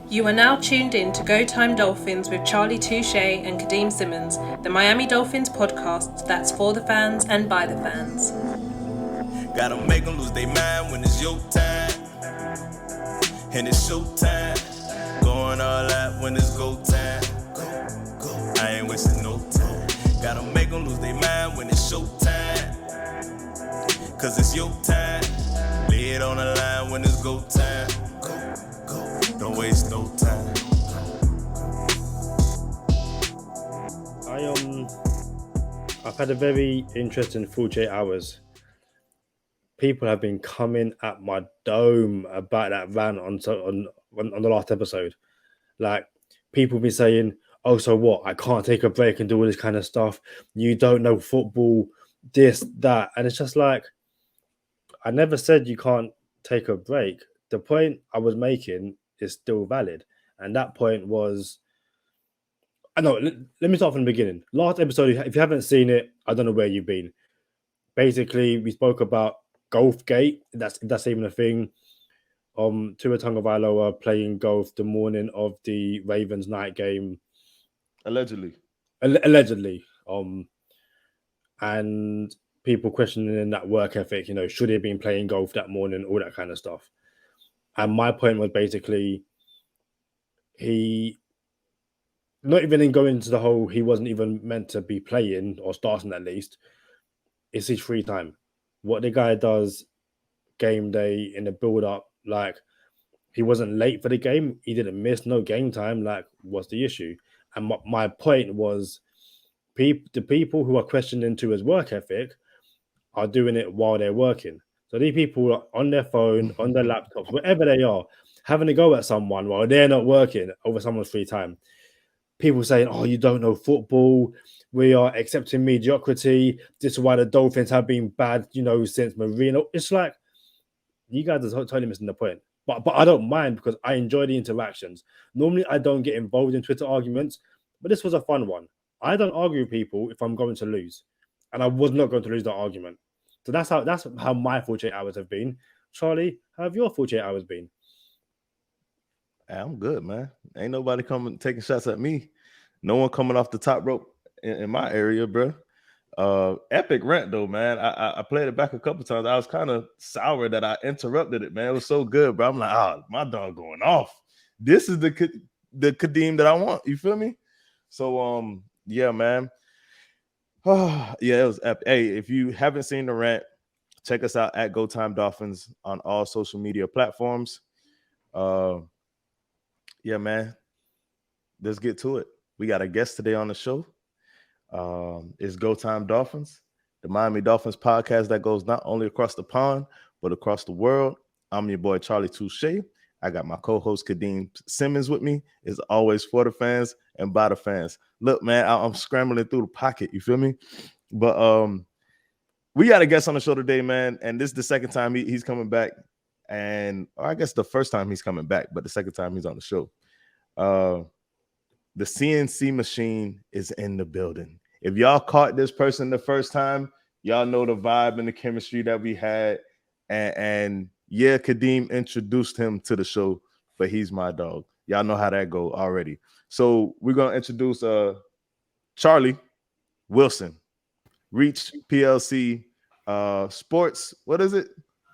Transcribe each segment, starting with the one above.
You are now tuned in to Go Time Dolphins with Charlie Touche and Kadeem Simmons, the Miami Dolphins podcast that's for the fans and by the fans. Gotta make them lose their mind when it's your time. And it's show time. Going all out when it's go time. Go. I ain't wasting no time. Gotta make them lose their mind when it's show time. Cause it's your time. Lay it on the line when it's go time. Go. Don't waste no time. I've had a very interesting 48 hours. People have been coming at my dome about that rant on the last episode. Like, people be saying, oh, so what? I can't take a break and do all this kind of stuff. You don't know football, this, that. And it's just like, I never said you can't take a break. The point I was making is still valid. And that point was, I know, let me start from the beginning. Last episode, if you haven't seen it, I don't know where you've been. Basically, we spoke about Golfgate, if that's even a thing. Tua Tagovailoa playing golf the morning of the Ravens night game. Allegedly. And people questioning that work ethic, should he have been playing golf that morning, all that kind of stuff. And my point was basically, he, not even in going into the whole, he wasn't even meant to be playing or starting at least, it's his free time. What the guy does game day in the build-up, like, he wasn't late for the game. He didn't miss no game time. Like, what's the issue? And my point was, the people who are questioning to his work ethic are doing it while they're working. So these people are on their phone, on their laptops, wherever they are, having a go at someone while they're not working over someone's free time. People saying, oh, you don't know football. We are accepting mediocrity. This is why the Dolphins have been bad, since Marino. It's like, you guys are totally missing the point. But I don't mind because I enjoy the interactions. Normally, I don't get involved in Twitter arguments, but this was a fun one. I don't argue with people if I'm going to lose. And I was not going to lose that argument. So that's how my 48 hours have been. Charlie, how have your 48 hours been? I'm good, man. Ain't nobody coming taking shots at me. No one coming off the top rope in my area, bro. Epic rant though, man. I played it back a couple times. I was kind of sour that I interrupted it, man. It was so good, bro. I'm like, my dog going off. This is the Kadeem that I want. You feel me? So yeah, man. Oh, yeah, it was epic. Hey, if you haven't seen the rant, check us out at Go Time Dolphins on all social media platforms. Yeah, man. Let's get to it. We got a guest today on the show. It's Go Time Dolphins, the Miami Dolphins podcast that goes not only across the pond, but across the world. I'm your boy, Charlie Touche. I got my co-host, Kadeem Simmons, with me. It's always for the fans and by the fans. Look, man, I'm scrambling through the pocket. You feel me? But we got a guest on the show today, man. And this is the second time he's coming back. Or I guess the first time he's coming back, but the second time he's on the show. The CNC machine is in the building. If y'all caught this person the first time, y'all know the vibe and the chemistry that we had. And yeah, Kadeem introduced him to the show, but he's my dog. Y'all know how that go already. So we're going to introduce Charlie Wilson, Reach PLC sports. What is it?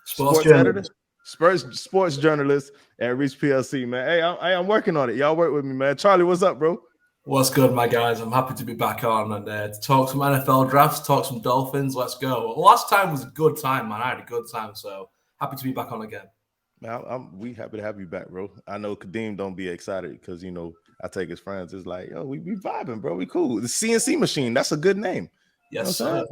Sports editor. Sports journalist at Reach PLC, man. Hey, I'm working on it. Y'all work with me, man. Charlie, what's up, bro? What's good, my guys? I'm happy to be back on and to talk some NFL drafts, talk some Dolphins. Let's go. Last time was a good time, man. I had a good time, so happy to be back on again. Man, we happy to have you back, bro. I know Kadeem don't be excited because, I take his friends. It's like, yo, we vibing, bro. We cool. The CNC machine, that's a good name. Yes, sir.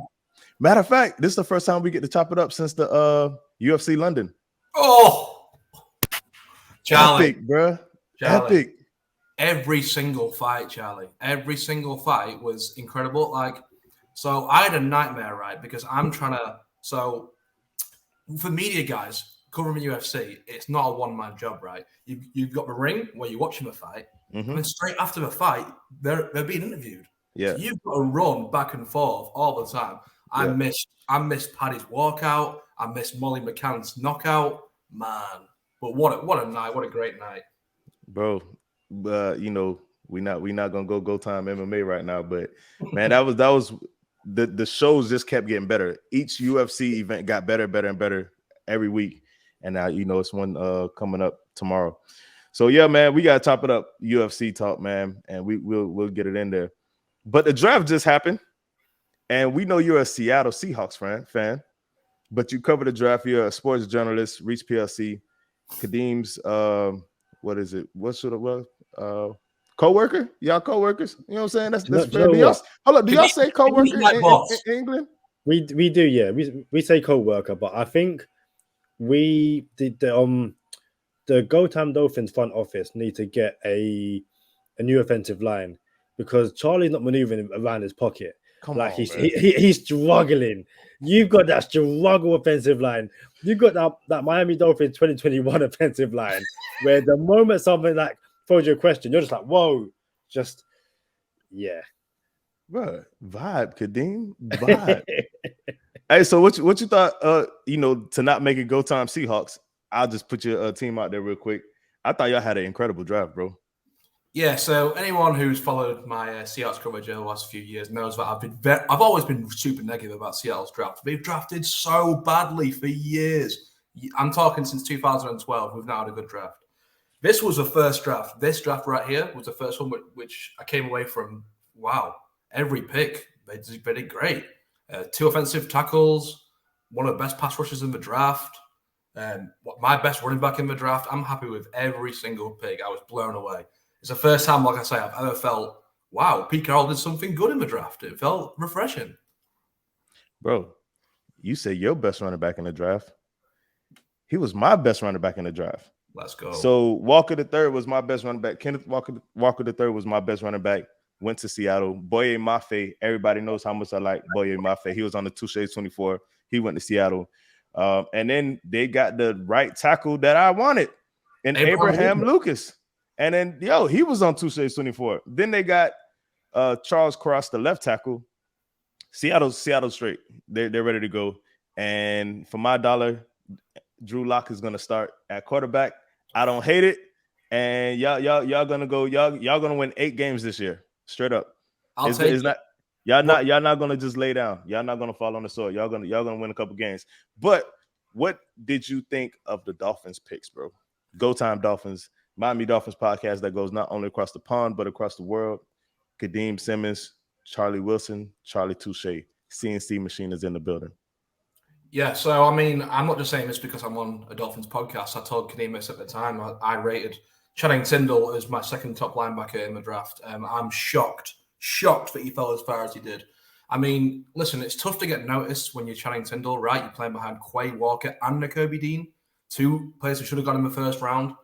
Matter of fact, this is the first time we get to chop it up since the UFC London. Oh, Charlie. Epic, bro. Charlie. Epic. Every single fight, Charlie. Every single fight was incredible. So I had a nightmare, right? Because I'm trying to. So for media guys covering UFC, it's not a one-man job, right? You've got the ring where you're watching the fight, and then straight after the fight, they're being interviewed. Yeah, so you've got to run back and forth all the time. I missed Paddy's walkout. I missed Molly McCann's knockout. Man, but what a night! What a great night. bro. We not gonna go time MMA right now, but man, that was the shows just kept getting better. Each UFC event got better and better every week, and now it's one coming up tomorrow. So yeah, man, we gotta top it up UFC talk, man, and we'll get it in there. But the draft just happened, and we know you're a Seattle Seahawks fan, but you cover the draft. You're a sports journalist, Reach PLC. Kadeem's what is it? What should it was? Co-worker? Y'all co-workers? You know what I'm saying? That's fair. Hold up, do y'all say co-worker in England? We do, yeah. We say co-worker, but I think we did the Go Time Dolphins front office need to get a new offensive line because Charlie's not maneuvering around his pocket. He's struggling. You've got that struggle offensive line. You've got that Miami Dolphins 2021 offensive line where the moment something like throws you a question, you're just like, whoa, just yeah. Bro, vibe, Kadeem, vibe. Hey, so what you thought? To not make it Go Time Seahawks, I'll just put your team out there real quick. I thought y'all had an incredible draft, bro. Yeah, so anyone who's followed my Seahawks coverage over the last few years knows that I've always been super negative about Seattle's draft. They've drafted so badly for years. I'm talking since 2012. We've not had a good draft. This was the first draft. This draft right here was the first one which I came away from. Wow, every pick they did great. 2 offensive tackles, one of the best pass rushers in the draft. My best running back in the draft. I'm happy with every single pick. I was blown away. It's the first time, like I say, I've ever felt, wow, Pete Carroll did something good in the draft. It felt refreshing. Bro, you say your best running back in the draft. He was my best running back in the draft. Let's go. So Walker III was my best running back. Kenneth Walker III was my best running back. Went to Seattle. Boye Mafe, everybody knows how much I like Boye Mafe. He was on the Touche 24. He went to Seattle. And then they got the right tackle that I wanted in Abraham Lucas. And then, he was on Touche 24. Then they got Charles Cross, the left tackle. Seattle straight. They're ready to go. And for my dollar, Drew Lock is going to start at quarterback. I don't hate it. And y'all gonna go. Y'all gonna win 8 games this year, straight up. Y'all not gonna just lay down. Y'all not gonna fall on the sword. Y'all gonna win a couple games. But what did you think of the Dolphins picks, bro? Go Time Dolphins. Miami Dolphins podcast that goes not only across the pond, but across the world. Kadeem Simmons, Charlie Wilson, Charlie Touche. CNC machine is in the building. Yeah, so, I mean, I'm not just saying this because I'm on a Dolphins podcast. I told Kadeem this at the time. I rated Channing Tindall as my second top linebacker in the draft. I'm shocked that he fell as far as he did. I mean, listen, it's tough to get noticed when you're Channing Tindall, right? You're playing behind Quay Walker and Nakobe Dean, 2 players who should have got in the first round.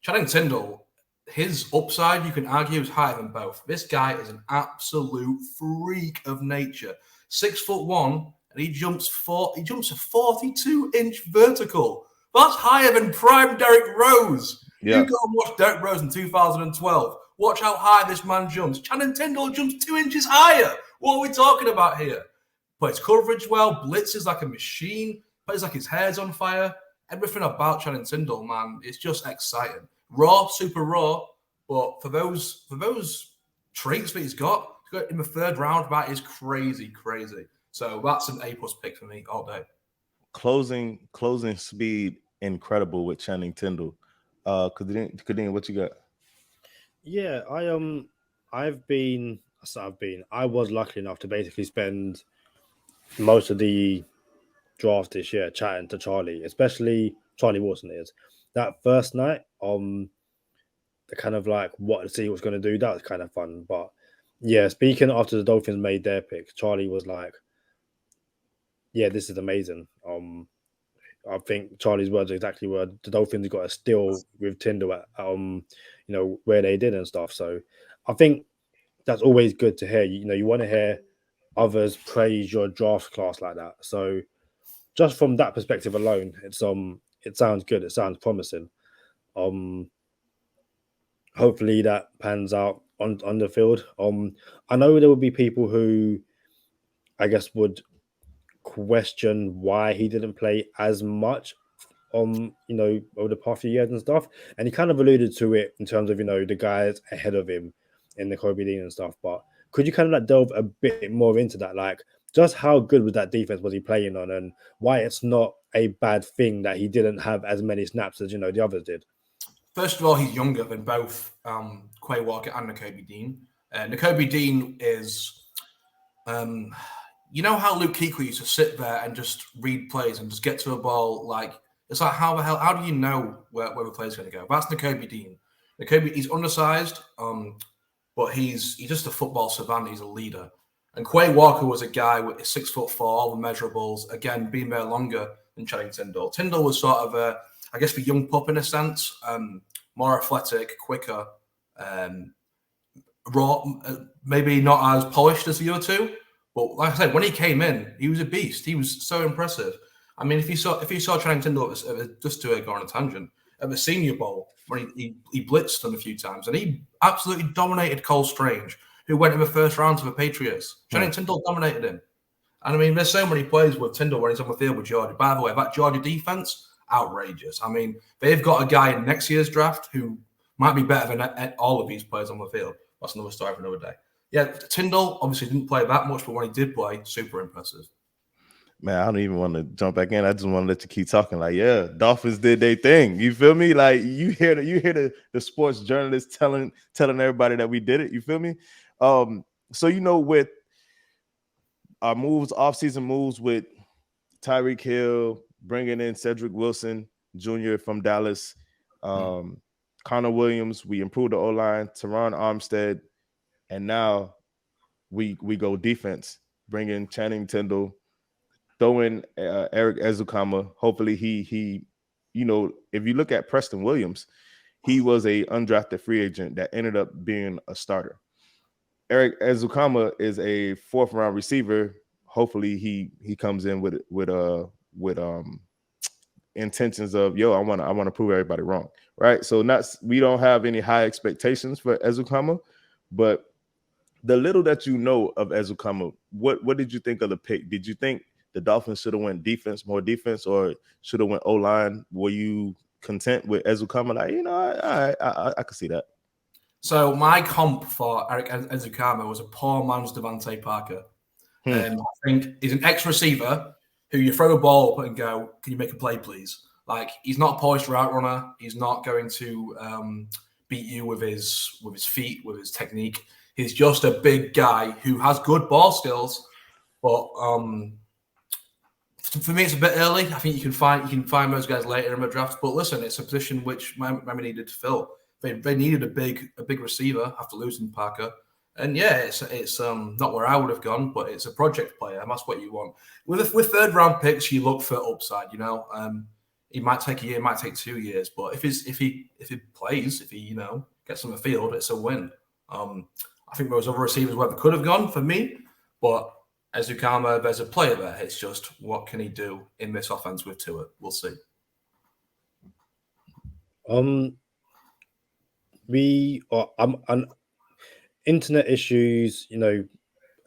Channing Tindall, his upside, you can argue, is higher than both. This guy is an absolute freak of nature. 6'1", and he jumps a 42-inch vertical. That's higher than prime Derrick Rose. Yeah. You go and watch Derrick Rose in 2012. Watch how high this man jumps. Channing Tindall jumps 2 inches higher. What are we talking about here? Plays coverage well, blitzes like a machine, plays like his hair's on fire. Everything about Channing Tindall, man, it's just exciting. Raw, super raw, but for those traits that he's got in the 3rd round, that is crazy. So that's an A+ pick for me all day. Closing speed, incredible with Channing Tindall. Kadeem, what you got? Yeah, I was lucky enough to basically spend most of the draft this year chatting to Charlie, especially Charlie Wilson is. That first night, the kind of like what the Seahawks was going to do, that was kind of fun. But yeah, speaking after the Dolphins made their pick, Charlie was like, yeah, this is amazing. I think Charlie's words exactly were the Dolphins got a steal with Tindall at where they did and stuff. So I think that's always good to hear. You want to hear others praise your draft class like that. So just from that perspective alone, it sounds good. It sounds promising. Hopefully that pans out on the field. I know there will be people who, I guess, would question why he didn't play as much over the past few years and stuff. And he kind of alluded to it in terms of, the guys ahead of him in the Kobe Dean and stuff. But could you kind of delve a bit more into that? Like, just how good was that defense was he playing on, and why it's not a bad thing that he didn't have as many snaps as, the others did? First of all, he's younger than both Quay Walker and Nakobe Dean. Nakobe Dean is, you know how Luke Kuechly used to sit there and just read plays and just get to a ball? Like, it's like, how do you know where the play's going to go? That's Nakobe Dean. He's undersized, but he's just a football savant. He's a leader. And Quay Walker was a guy with 6'4", all the measurables, again, being there longer than Channing Tindall. Tindall was sort of I guess the young pup in a sense, more athletic, quicker, raw, maybe not as polished as the other two. But like I said, when he came in, he was a beast. He was so impressive. I mean, if you saw Channing Tindall, just to go on a tangent, at the Senior Bowl, when he blitzed them a few times, and he absolutely dominated Cole Strange, who went in the first round to the Patriots. Channing Tindall dominated him. And I mean, there's so many plays with Tindall when he's on the field with Georgia. By the way, that Georgia defense, outrageous. I mean, they've got a guy in next year's draft who might be better than all of these players on the field. That's another story for another day. Yeah, Tindall obviously didn't play that much, but when he did play, super impressive. Man, I don't even want to jump back in. I just want to let you keep talking. Like, yeah, Dolphins did their thing. You feel me? Like, you hear the sports journalists telling everybody that we did it. You feel me? So with our moves, offseason moves with Tyreek Hill, bringing in Cedric Wilson Jr. from Dallas, Connor Williams, we improved the O-line, Teron Armstead, and now we go defense, bring in Channing Tindall, throw in Eric Ezukama. Hopefully he if you look at Preston Williams, he was a undrafted free agent that ended up being a starter. Eric Ezukama is a 4th round receiver. Hopefully he comes in with intentions of, I want to prove everybody wrong, right? So we don't have any high expectations for Ezukama, but the little that you know of Ezukama, what did you think of the pick? Did you think the Dolphins should have went more defense, or should have went O-line? Were you content with Ezukama? Like, I could see that. So my comp for Eric Ezukama was a poor man's Devontae Parker. I think he's an ex-receiver who you throw a ball up and go, can you make a play, please? Like, he's not a polished route runner. He's not going to beat you with his feet, with his technique. He's just a big guy who has good ball skills, but for me, it's a bit early. I think you can find those guys later in the draft. But listen, it's a position which Miami needed to fill. They needed a big receiver after losing Parker, and yeah, it's not where I would have gone, but it's a project player, and that's what you want. With 3rd round picks, you look for upside. It might take a year, it might take 2 years, but if he plays, if he gets on the field, it's a win. I think there was other receivers where they could have gone for me, but Ezukama, there's a player there. It's just, what can he do in this offense with Tua? We'll see. Internet issues,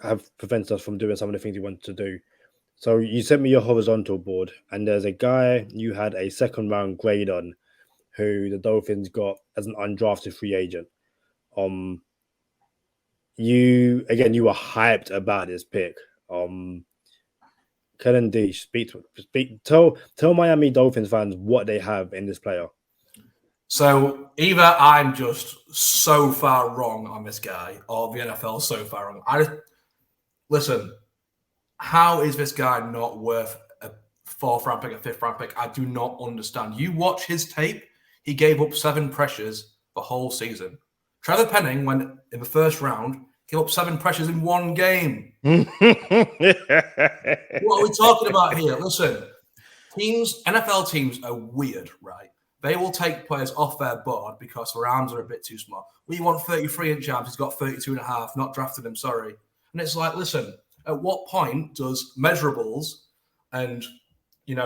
have prevented us from doing some of the things we wanted to do. So you sent me your horizontal board, and there's a guy you had a 2nd round grade on, who the Dolphins got as an undrafted free agent. You were hyped about this pick. Kellen D, tell Miami Dolphins fans what they have in this player. So either I'm just so far wrong on this guy, or the NFL so far wrong. Listen, how is this guy not worth a 4th round pick, a 5th round pick? I do not understand. You watch his tape, he gave up 7 pressures the whole season. Trevor Penning went in the 1st round, gave up 7 pressures in 1 game. What are we talking about here? Listen, NFL teams are weird, right? They will take players off their board because their arms are a bit too small. We want 33-inch arms. He's got 32.5. Not drafted him, sorry. And it's like, listen, at what point does measurables and,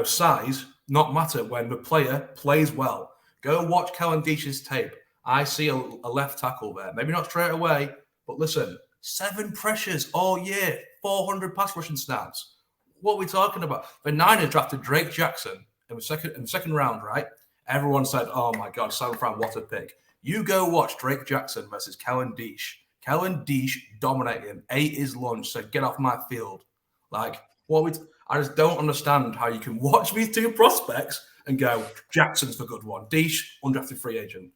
size not matter when the player plays well? Go watch Kellen Deach's tape. I see a left tackle there. Maybe not straight away, but listen, 7 pressures all year, 400 pass rushing snaps. What are we talking about? The Niners drafted Drake Jackson, in the second round, right? Everyone said, "Oh my God, 7th round, what a pick!" You go watch Drake Jackson versus Kellen Diesch. Kellen Diesch dominated him, ate his lunch, said, "Get off my field." Like, I just don't understand how you can watch these two prospects and go, Jackson's the good one. Diesch, undrafted free agent.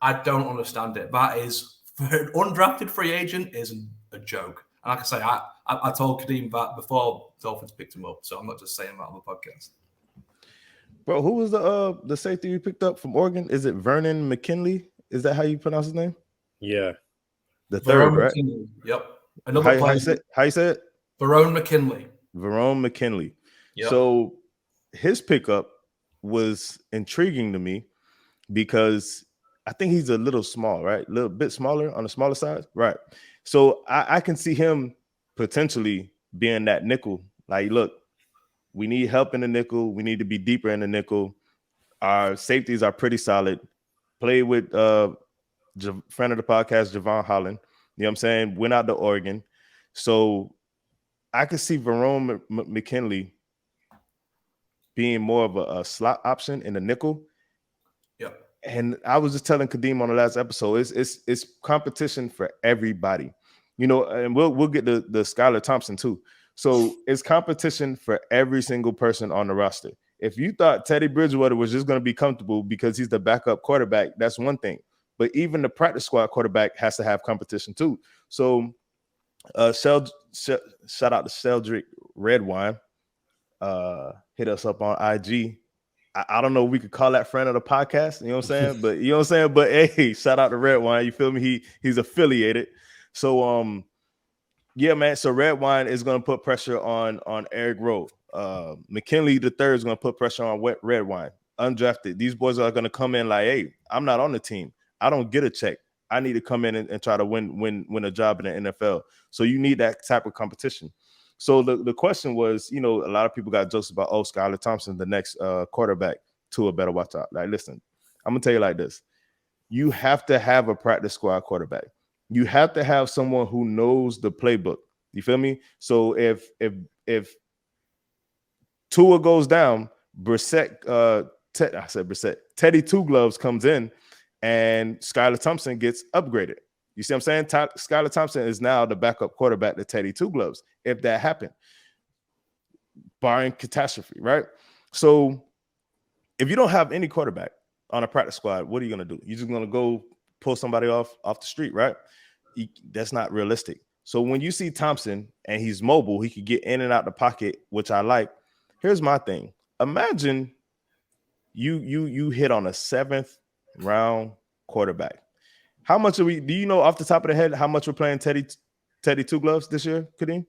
I don't understand it. That is, for an undrafted free agent, is a joke. And like I say, I told Kadeem that before Dolphins picked him up, so I'm not just saying that on the podcast. Bro, who was the safety you picked up from Oregon? Is it Vernon McKinley? Is that how you pronounce his name? Yeah. The third, right? McKinley. Yep. How you say it? Verone McKinley. Verone McKinley. Yep. So his pickup was intriguing to me because I think he's a little small, right? A little bit smaller on the smaller side. Right. So I can see him potentially being that nickel. Like, look, we need help in the nickel. We need to be deeper in the nickel. Our safeties are pretty solid. Played with friend of the podcast, Javon Holland. You know what I'm saying? Went out to Oregon. So I could see Verone McKinley being more of a slot option in the nickel. Yep. And I was just telling Kadeem on the last episode, it's competition for everybody. You know, and we'll get the Skylar Thompson too. So it's competition for every single person on the roster. If you thought Teddy Bridgewater was just going to be comfortable because he's the backup quarterback, that's one thing. But even the practice squad quarterback has to have competition too. So shout out to Sheldrick Redwine. Hit us up on IG. I don't know if we could call that friend of the podcast, you know what I'm saying? But you know what I'm saying? But hey, shout out to Redwine. You feel me? He's affiliated. So yeah, man. So Redwine is going to put pressure on Eric Rowe. McKinley the third is going to put pressure on Redwine. Undrafted. These boys are going to come in like, hey, I'm not on the team. I don't get a check. I need to come in and try to win a job in the NFL. So you need that type of competition. So the question was, you know, a lot of people got jokes about, oh, Skylar Thompson, the next quarterback. Tua better watch out. Like, listen, I'm gonna tell you like this: you have to have a practice squad quarterback. You have to have someone who knows the playbook. You feel me? So if Tua goes down, Teddy Two Gloves comes in, and Skylar Thompson gets upgraded. You see what I'm saying? Skylar Thompson is now the backup quarterback to Teddy Two Gloves, if that happened, barring catastrophe, right? So if you don't have any quarterback on a practice squad, what are you going to do? You're just going to go pull somebody off the street, right? That's not realistic. So when you see Thompson and he's mobile, he could get in and out the pocket, which I like. Here's my thing. Imagine you hit on a 7th round quarterback. How much do you know off the top of the head how much we're playing Teddy Two Gloves this year, Kadeem?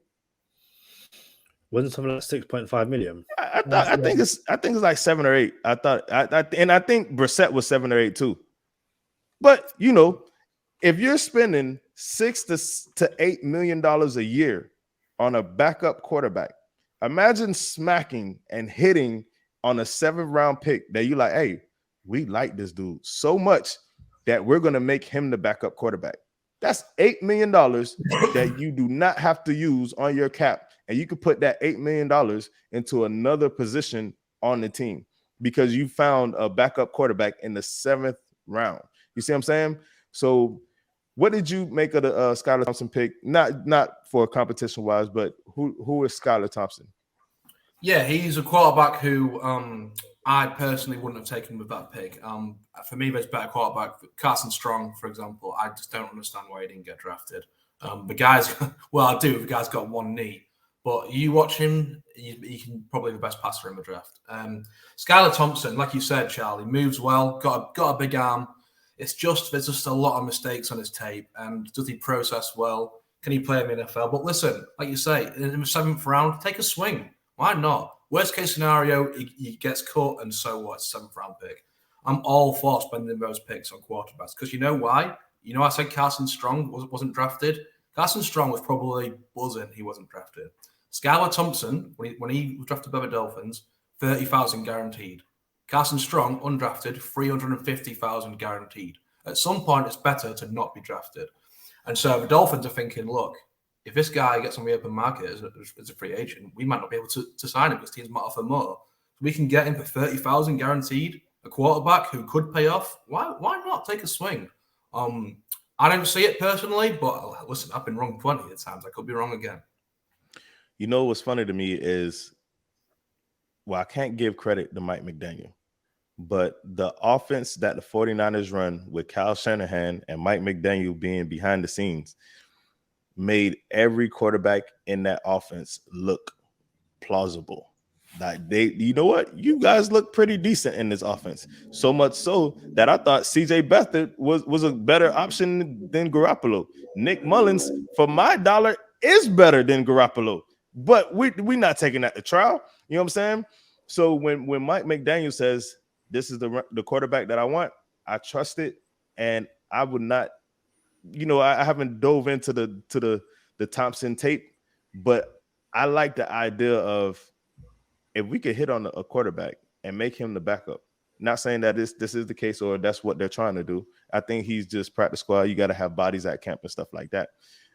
Wasn't something like 6.5 million? I think it's like 7 or 8. I think Brissett was 7 or 8 too. But you know, if you're spending $6 to $8 million a year on a backup quarterback, imagine smacking and hitting on a 7th round pick that you like, hey, we like this dude so much that we're going to make him the backup quarterback. That's $8 million that you do not have to use on your cap. And you could put that $8 million into another position on the team because you found a backup quarterback in the 7th round. You see what I'm saying? So what did you make of the Skylar Thompson pick? Not for competition wise, but who is Skylar Thompson? Yeah, he's a quarterback who I personally wouldn't have taken with that pick. For me, there's better quarterback. Carson Strong, for example, I just don't understand why he didn't get drafted. The guy's, well, I do. The guy's got one knee. But you watch him, he can probably be the best passer in the draft. Skylar Thompson, like you said, Charlie, moves well, got a big arm. There's just a lot of mistakes on his tape. And does he process well? Can he play in the NFL? But listen, like you say, in the 7th round, take a swing. Why not? Worst case scenario, he gets cut, and so what? 7th round pick. I'm all for spending those picks on quarterbacks because you know why? You know, I said Carson Strong wasn't drafted. Carson Strong was probably buzzing he wasn't drafted. Skylar Thompson, when he was drafted by the Dolphins, 30,000 guaranteed. Carson Strong, undrafted, 350,000 guaranteed. At some point, it's better to not be drafted. And so the Dolphins are thinking, look, if this guy gets on the open market as a free agent, we might not be able to sign him because teams might offer more. We can get him for 30,000 guaranteed, a quarterback who could pay off. Why not take a swing? I don't see it personally, but listen, I've been wrong plenty of times. I could be wrong again. You know what's funny to me is, well, I can't give credit to Mike McDaniel, but the offense that the 49ers run with Kyle Shanahan and Mike McDaniel being behind the scenes made every quarterback in that offense look plausible. Like you know what? You guys look pretty decent in this offense. So much so that I thought CJ Beathard was a better option than Garoppolo. Nick Mullins, for my dollar, is better than Garoppolo. But we're not taking that to trial. You know what I'm saying? So when Mike McDaniel says this is the quarterback that I want, I trust it, and I would not. You know, I haven't dove into the Thompson tape, but I like the idea of if we could hit on a quarterback and make him the backup. Not saying that this is the case or that's what they're trying to do. I think he's just practice squad. You got to have bodies at camp and stuff like that.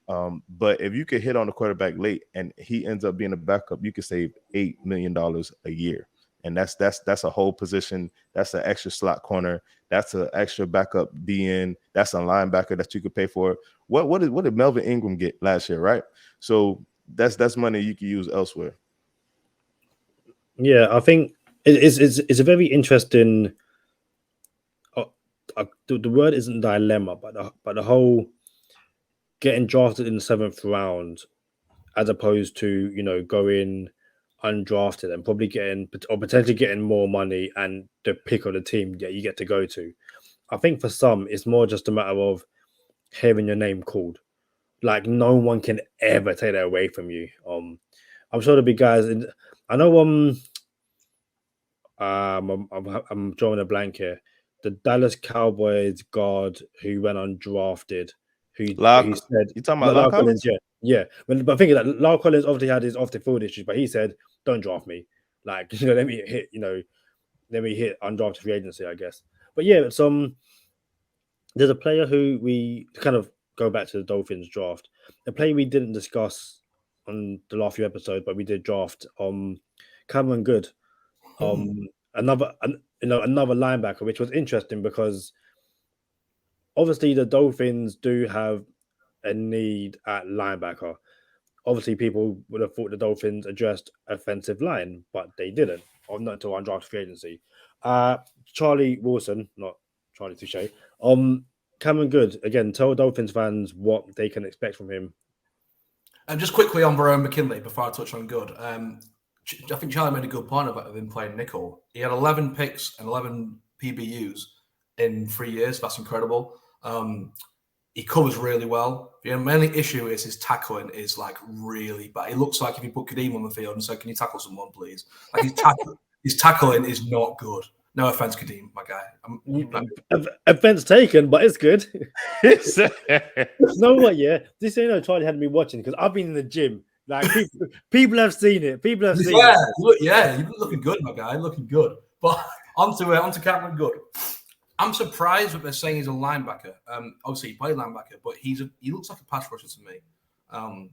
But if you could hit on the quarterback late and he ends up being a backup, you could save $8 million a year. And that's a whole position. That's an extra slot corner. That's an extra backup DN. That's a linebacker that you could pay for. What did Melvin Ingram get last year, right? So that's money you could use elsewhere. Yeah, I think it's a very interesting. The word isn't dilemma, but the whole getting drafted in the 7th round, as opposed to going undrafted and probably potentially getting more money and the pick of the team that you get to go to. I think for some, it's more just a matter of hearing your name called. Like no one can ever take that away from you. I'm sure there'll be guys. I know. I'm drawing a blank here. The Dallas Cowboys guard who went undrafted, who said, "You talking about La'el Collins?" Yeah. But I think that La'el Collins obviously had his off the field issues, but he said, "Don't draft me. Like let me hit undrafted free agency, I guess." But yeah, it's there's a player who we kind of go back to the Dolphins draft. A player we didn't discuss on the last few episodes, but we did draft. Cameron Good. Another linebacker, which was interesting because obviously the Dolphins do have a need at linebacker. Obviously, people would have thought the Dolphins addressed offensive line, but they didn't, or not until undrafted free agency. Charlie Wilson, not Charlie Touche. Cameron Good, again, tell Dolphins fans what they can expect from him. And just quickly on Verone McKinley before I touch on Good. I think Charlie made a good point about him playing nickel. He had 11 picks and 11 PBUs in 3 years. That's incredible. He covers really well. The only issue is his tackling is like really bad. It looks like if you put Kadeem on the field and said, "Can you tackle someone, please?" Like his tackling is not good. No offense, Kadeem, my guy. Offense taken, but it's good. No, what? Yeah, this Charlie had me watching because I've been in the gym. Like people have seen it. People have seen it. Yeah, you've been looking good, my guy. Looking good. But onto Cameron Good. I'm surprised that they're saying he's a linebacker. Obviously, he played linebacker, but he looks like a pass rusher to me.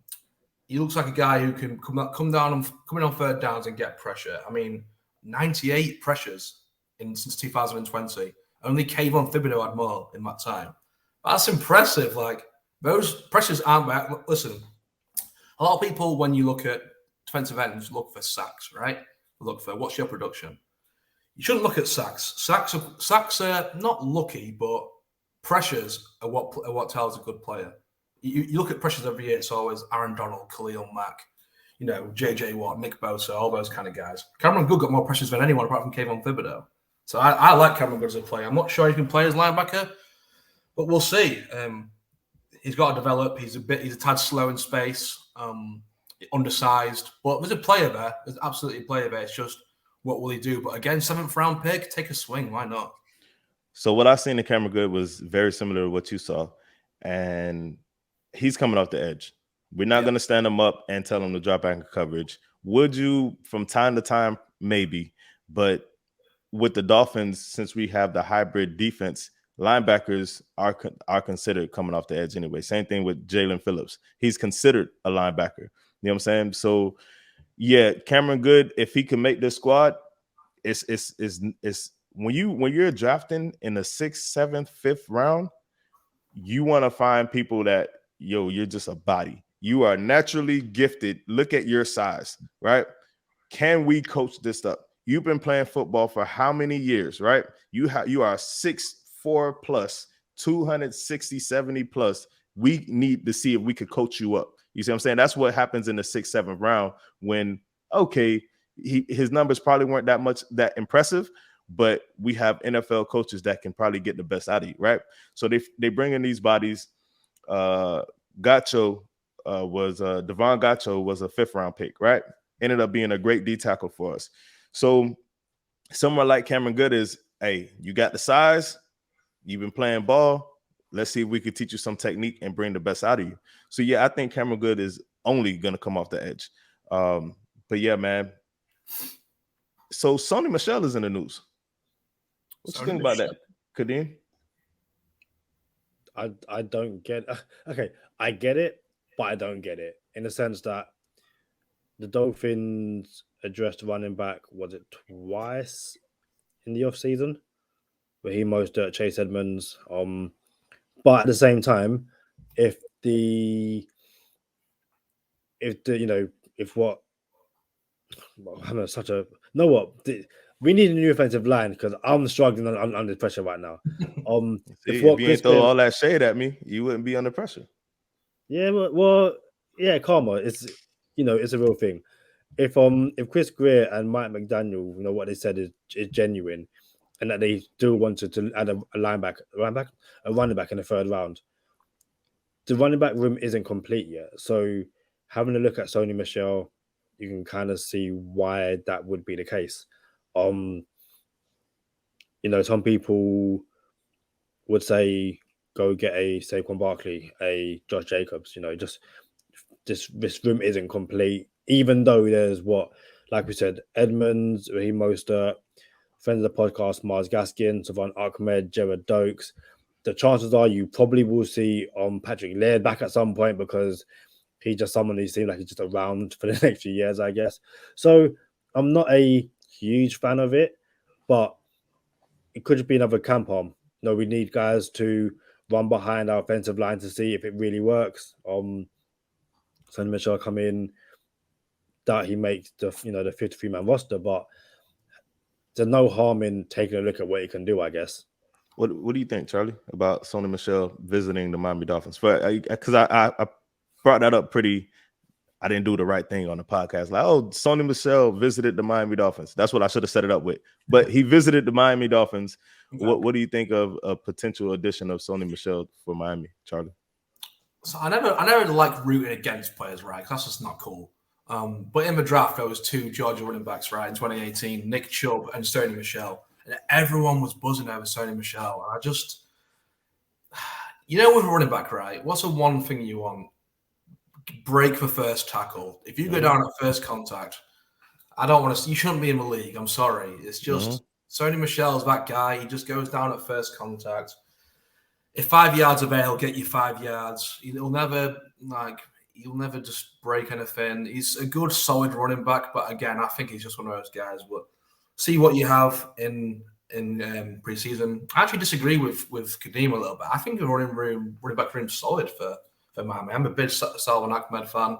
He looks like a guy who can come in on 3rd downs and get pressure. I mean, 98 pressures since 2020. Only Kayvon Thibodeau had more in that time. That's impressive. Like those pressures aren't bad. Listen, a lot of people, when you look at defensive ends, look for sacks, right? Look for what's your production. You shouldn't look at sacks. Sacks are not lucky, but pressures are what tells a good player. You look at pressures every year. It's always Aaron Donald, Khalil Mack, JJ Watt, Nick Bosa, all those kind of guys. Cameron Good got more pressures than anyone apart from Kayvon Thibodeau. So I like Cameron Good as a player. I'm not sure he can play as linebacker, but we'll see. He's got to develop. He's a tad slow in space, undersized. But there's a player there. There's absolutely a player there. It's just what will he do? But again, 7th round pick, take a swing. Why not? So what I seen in Cameron Good was very similar to what you saw. And he's coming off the edge. We're not going to stand him up and tell him to drop back in coverage. Would you from time to time? Maybe. But with the Dolphins, since we have the hybrid defense, linebackers are considered coming off the edge anyway. Same thing with Jalen Phillips. He's considered a linebacker. You know what I'm saying? So, yeah, Cameron Good, if he can make this squad, it's when you're drafting in the 6th, 7th, 5th round, you want to find people that you're just a body. You are naturally gifted. Look at your size, right? Can we coach this up? You've been playing football for how many years, right? You are 6'4" plus, 260, 70 plus. We need to see if we could coach you up. You see what I'm saying? That's what happens in the 6th, 7th round when, okay, his numbers probably weren't that impressive, but we have NFL coaches that can probably get the best out of you, right? So they bring in these bodies. Devon Gacho was a 5th round pick, right? Ended up being a great D tackle for us. So someone like Cameron Good is, hey, you got the size, you've been playing ball. Let's see if we could teach you some technique and bring the best out of you. So yeah, I think Cameron Good is only gonna come off the edge. But yeah, man. So Sony Michel is in the news. What you think about that, Kadeem? I don't get. Okay, I get it, but I don't get it in the sense that the Dolphins addressed running back, was it twice in the off season, where he most Chase Edmonds. But at the same time, if we need a new offensive line because I'm struggling under pressure right now. If you ain't throw all that shade at me, you wouldn't be under pressure. Yeah, yeah, karma. It's a real thing. If Chris Greer and Mike McDaniel, what they said is genuine, and that they still wanted to add a running back in the 3rd round, the running back room isn't complete yet. So having a look at Sony Michel, you can kind of see why that would be the case. Some people would say go get a Saquon Barkley, a Josh Jacobs. Just this room isn't complete. Even though there's like we said, Edmonds, Raheem Mostert, friend of the podcast, Mars Gaskin, Savon Ahmed, Jared Dokes. The chances are you probably will see Patrick Laird back at some point because he's just someone who seems like he's just around for the next few years, I guess. So I'm not a huge fan of it, but it could just be another camp arm. We need guys to run behind our offensive line to see if it really works. Sonny Michel come in, that he makes the 53-man roster, but there's no harm in taking a look at what he can do, I guess. What do you think, Charlie, about Sony Michel visiting the Miami Dolphins? Because I brought that up I didn't do the right thing on the podcast. Like, Sony Michel visited the Miami Dolphins. That's what I should have set it up with. But he visited the Miami Dolphins. Okay. What do you think of a potential addition of Sony Michel for Miami, Charlie? So I never like rooting against players, right? That's just not cool. But in the draft, there was 2 Georgia running backs, right, in 2018, Nick Chubb and Sony Michel. And everyone was buzzing over Sony Michel. And I just, with a running back, right, what's the one thing you want? Break the first tackle. If you go down at first contact, I don't want to. You shouldn't be in the league. I'm sorry. It's just Sony Michel's that guy. He just goes down at first contact. If 5 yards avail, he'll get you 5 yards. He'll never just break anything. He's a good, solid running back. But again, I think he's just one of those guys. But see what you have in preseason. I actually disagree with Kadeem a little bit. I think the running back room's solid for Miami. I'm a big Salvon Ahmed fan.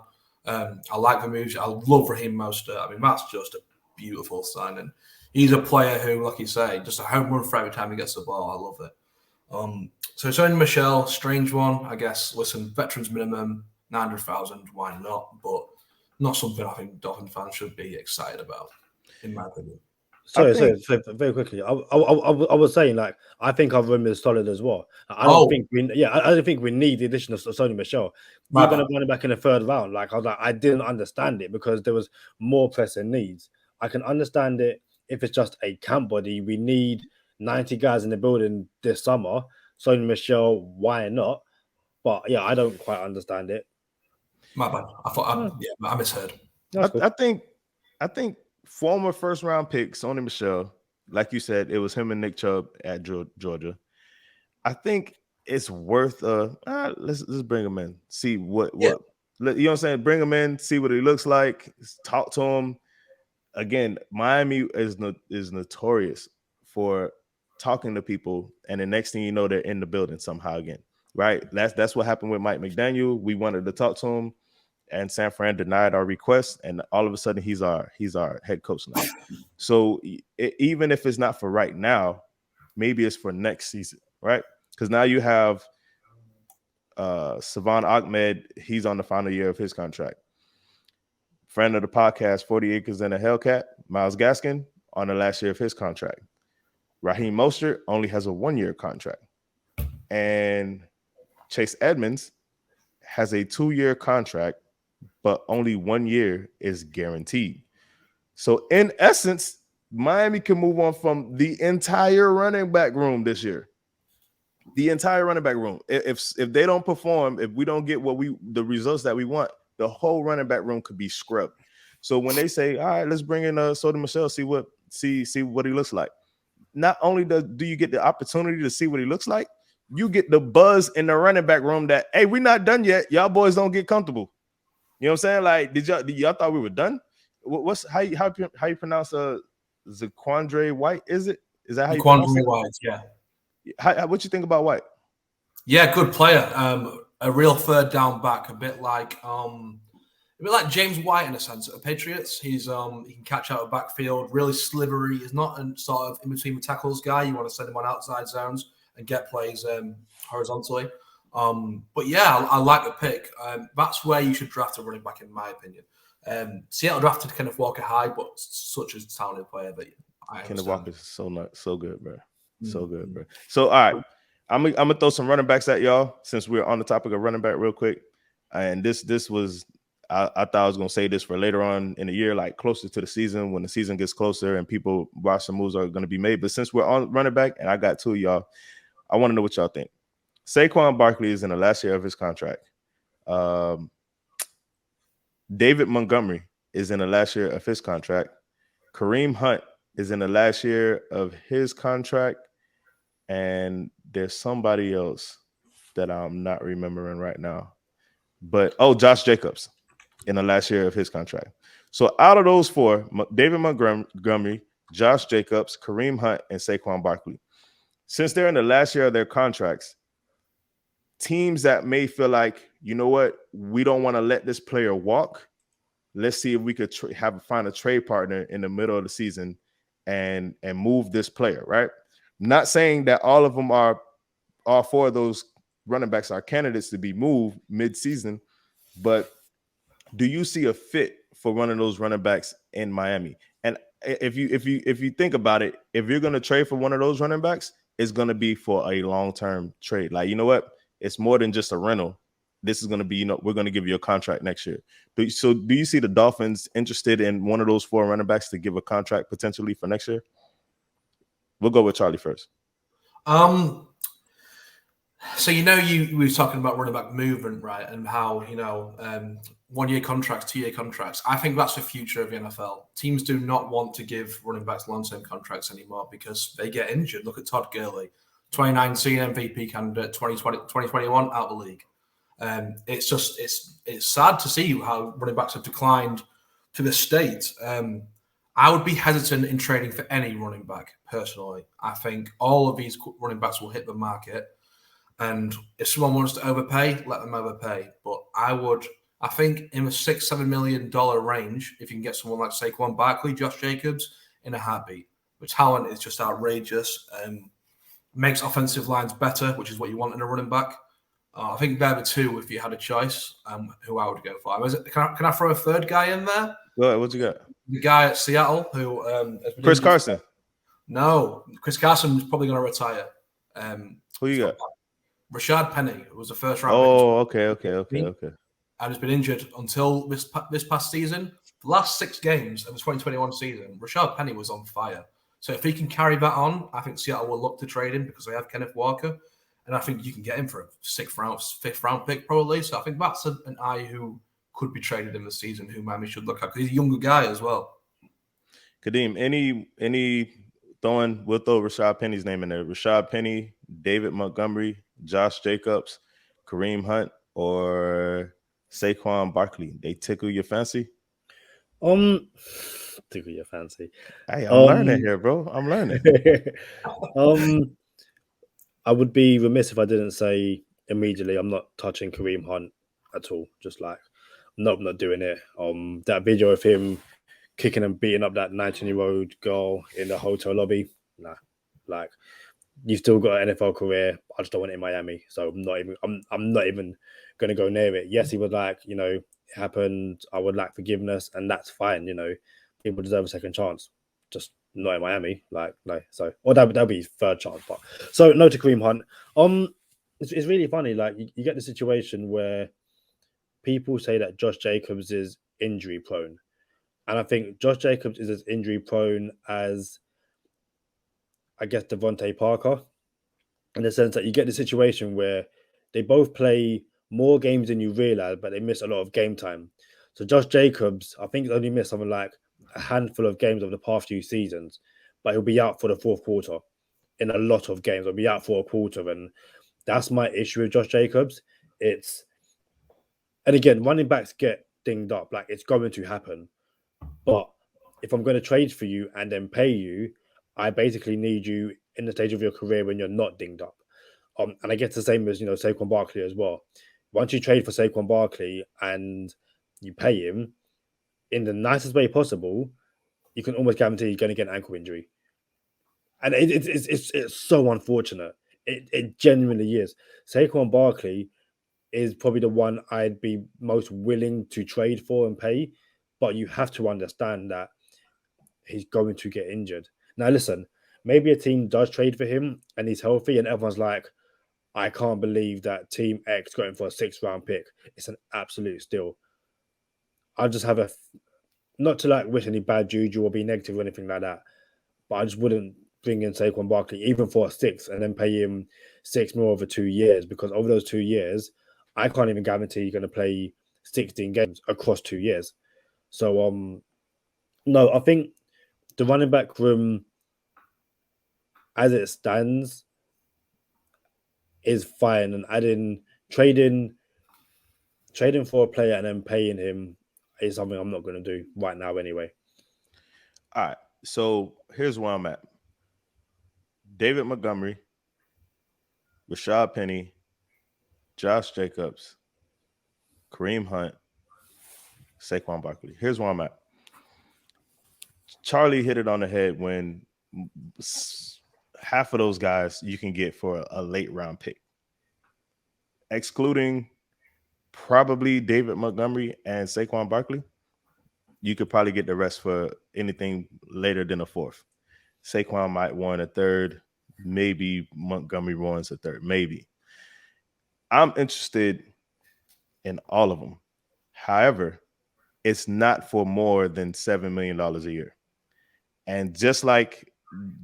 I like the moves. I love Raheem Mostert. I mean, that's just a beautiful signing. He's a player who, like you say, just a home run for every time he gets the ball. I love it. So Sony Michel, strange one, I guess. Listen, veterans minimum, 900,000. Why not? But not something I think Dolphin fans should be excited about, in my opinion. So very quickly, I was saying, like, I think our room is solid as well. I don't think we need the addition of Sony Michel. We're going to run it back in the 3rd round. Like, I didn't understand it because there was more pressing needs. I can understand it if it's just a camp body. We need 90 guys in the building this summer. Sony Michel, why not? But yeah, I don't quite understand it. My bad. I misheard. I think former 1st round pick Sony Michel, like you said, it was him and Nick Chubb at Georgia. I think it's worth let's bring him in, see what you know what I'm saying. Bring him in, see what he looks like, talk to him. again, Miami is notorious for talking to people, and the next thing you know, they're in the building somehow again. Right? That's what happened with Mike McDaniel. We wanted to talk to him, and San Fran denied our request, and all of a sudden he's our head coach now. So even if it's not for right now, maybe it's for next season, right? Because now you have Savon Ahmed. He's on the final year of his contract. Friend of the podcast, 40 Acres and a Hellcat, Myles Gaskin, on the last year of his contract. Raheem Mostert only has a 1-year contract. And Chase Edmonds has a 2-year contract, but only 1 year is guaranteed. So in essence, Miami can move on from the entire running back room this year. The entire running back room. If they don't perform, if we don't get the results that we want, the whole running back room could be scrubbed. So when they say, all right, let's bring in Sony Michel, see what he looks like. Not only do you get the opportunity to see what he looks like, you get the buzz in the running back room that, hey, we're not done yet. Y'all boys don't get comfortable. You know what I'm saying? Like, did y'all thought we were done? How you pronounce Zaquandre White? Is that how you pronounce it? White? Yeah. What you think about White? Yeah, good player. A real third down back, a bit like James White in a sense at the Patriots. He can catch out a backfield, really slithery. He's not a sort of in between the tackles guy. You want to send him on outside zones and get plays horizontally. But yeah, I like the pick. That's where you should draft a running back, in my opinion. Seattle drafted Kenneth Walker high, but such a talented player that Kenneth Walker is so good, bro. So good, bro. So all right, I'm gonna throw some running backs at y'all since we're on the topic of running back real quick. And this was I thought I was gonna say this for later on in the year, like closer to the season, when the season gets closer and people watch some moves are gonna be made. But since we're on running back, and I got 2 of y'all, I want to know what y'all think. Saquon Barkley is in the last year of his contract. David Montgomery is in the last year of his contract. Kareem Hunt is in the last year of his contract. And there's somebody else that I'm not remembering right now. But, Josh Jacobs in the last year of his contract. So out of those 4, David Montgomery, Josh Jacobs, Kareem Hunt, and Saquon Barkley. Since they're in the last year of their contracts, teams that may feel like, you know what, we don't want to let this player walk. Let's see if we could find a trade partner in the middle of the season and move this player, right? Not saying that all 4 of those running backs are candidates to be moved mid-season, but do you see a fit for one of those running backs in Miami? And if you think about it, if you're going to trade for one of those running backs, it's going to be for a long-term trade. Like, you know what? It's more than just a rental. This is going to be, we're going to give you a contract next year. Do you see the Dolphins interested in one of those 4 running backs to give a contract potentially for next year? We'll go with Charlie first. So we were talking about running back movement, right? And how 1-year contracts, 2-year contracts. I think that's the future of the NFL. Teams do not want to give running backs long-term contracts anymore because they get injured. Look at Todd Gurley, 2019 MVP candidate, 2021 out of the league. It's sad to see how running backs have declined to this state. I would be hesitant in trading for any running back, personally. I think all of these running backs will hit the market. And if someone wants to overpay, let them overpay. But I think in the $6-7 million range, if you can get someone like Saquon Barkley, Josh Jacobs, in a heartbeat. The talent is just outrageous and makes offensive lines better, which is what you want in a running back. I think they're the 2 if you had a choice, who I would go for. Can I throw a third guy in there? Go ahead, what you got? The guy at Seattle who Chris Carson. No, Chris Carson is probably going to retire. Who you got? Rashad Penny, who was the first round. Oh, okay. And has been injured until this past season. The last 6 games of the 2021 season, Rashad Penny was on fire. So if he can carry that on, I think Seattle will look to trade him because they have Kenneth Walker. And I think you can get him for a 5th round pick probably. So I think that's an eye who could be traded in the season who Miami should look at because he's a younger guy as well. Kadeem, we'll throw Rashad Penny's name in there. Rashad Penny, David Montgomery, Josh Jacobs, Kareem Hunt, or Saquon Barkley. They tickle your fancy? tickle your fancy. Hey, I'm learning here, bro. I'm learning. I would be remiss if I didn't say immediately I'm not touching Kareem Hunt at all. Just like, nope, not doing it. That video of him kicking and beating up that 19-year-old girl in the hotel lobby, nah. Like, you've still got an NFL career. I just don't want it in Miami, so I'm not even going to go near it. Yes, he was like, it happened. I would like forgiveness, and that's fine. People deserve a second chance. Just not in Miami. Like, no. So, or that'll be third chance. But so no to Kareem Hunt. It's really funny. Like, you get the situation where people say that Josh Jacobs is injury prone, and I think Josh Jacobs is as injury prone as, I guess, Devontae Parker, in the sense that you get the situation where they both play more games than you realize, but they miss a lot of game time. So Josh Jacobs, I think, only missed something like a handful of games over the past few seasons, but he'll be out for the fourth quarter in a lot of games. He'll be out for a quarter, and that's my issue with Josh Jacobs. And again, running backs get dinged up, like, it's going to happen. But if I'm going to trade for you and then pay you, I basically need you in the stage of your career when you're not dinged up. And I guess the same as, Saquon Barkley as well. Once you trade for Saquon Barkley and you pay him in the nicest way possible, you can almost guarantee you're going to get an ankle injury. And it's so unfortunate. It genuinely is. Saquon Barkley is probably the one I'd be most willing to trade for and pay, but you have to understand that he's going to get injured. Now, listen, maybe a team does trade for him and he's healthy and everyone's like, I can't believe that Team X got him for a 6th-round pick. It's an absolute steal. I just have not to like wish any bad juju or be negative or anything like that, but I just wouldn't bring in Saquon Barkley even for a 6 and then pay him $6 million over 2 years, because over those 2 years, I can't even guarantee you're going to play 16 games across 2 years. So, no, I think the running back room, as it stands, is fine, and trading for a player and then paying him is something I'm not going to do right now anyway. All right, so here's where I'm at. David Montgomery, Rashad Penny, Josh Jacobs, Kareem Hunt, Saquon Barkley. Here's where I'm at. Charlie hit it on the head when half of those guys you can get for a late round pick, excluding probably David Montgomery and Saquon Barkley. You could probably get the rest for anything later than a 4th. Saquon might want a 3rd, maybe Montgomery wants a 3rd, maybe. I'm interested in all of them. However, it's not for more than $7 million a year. And just like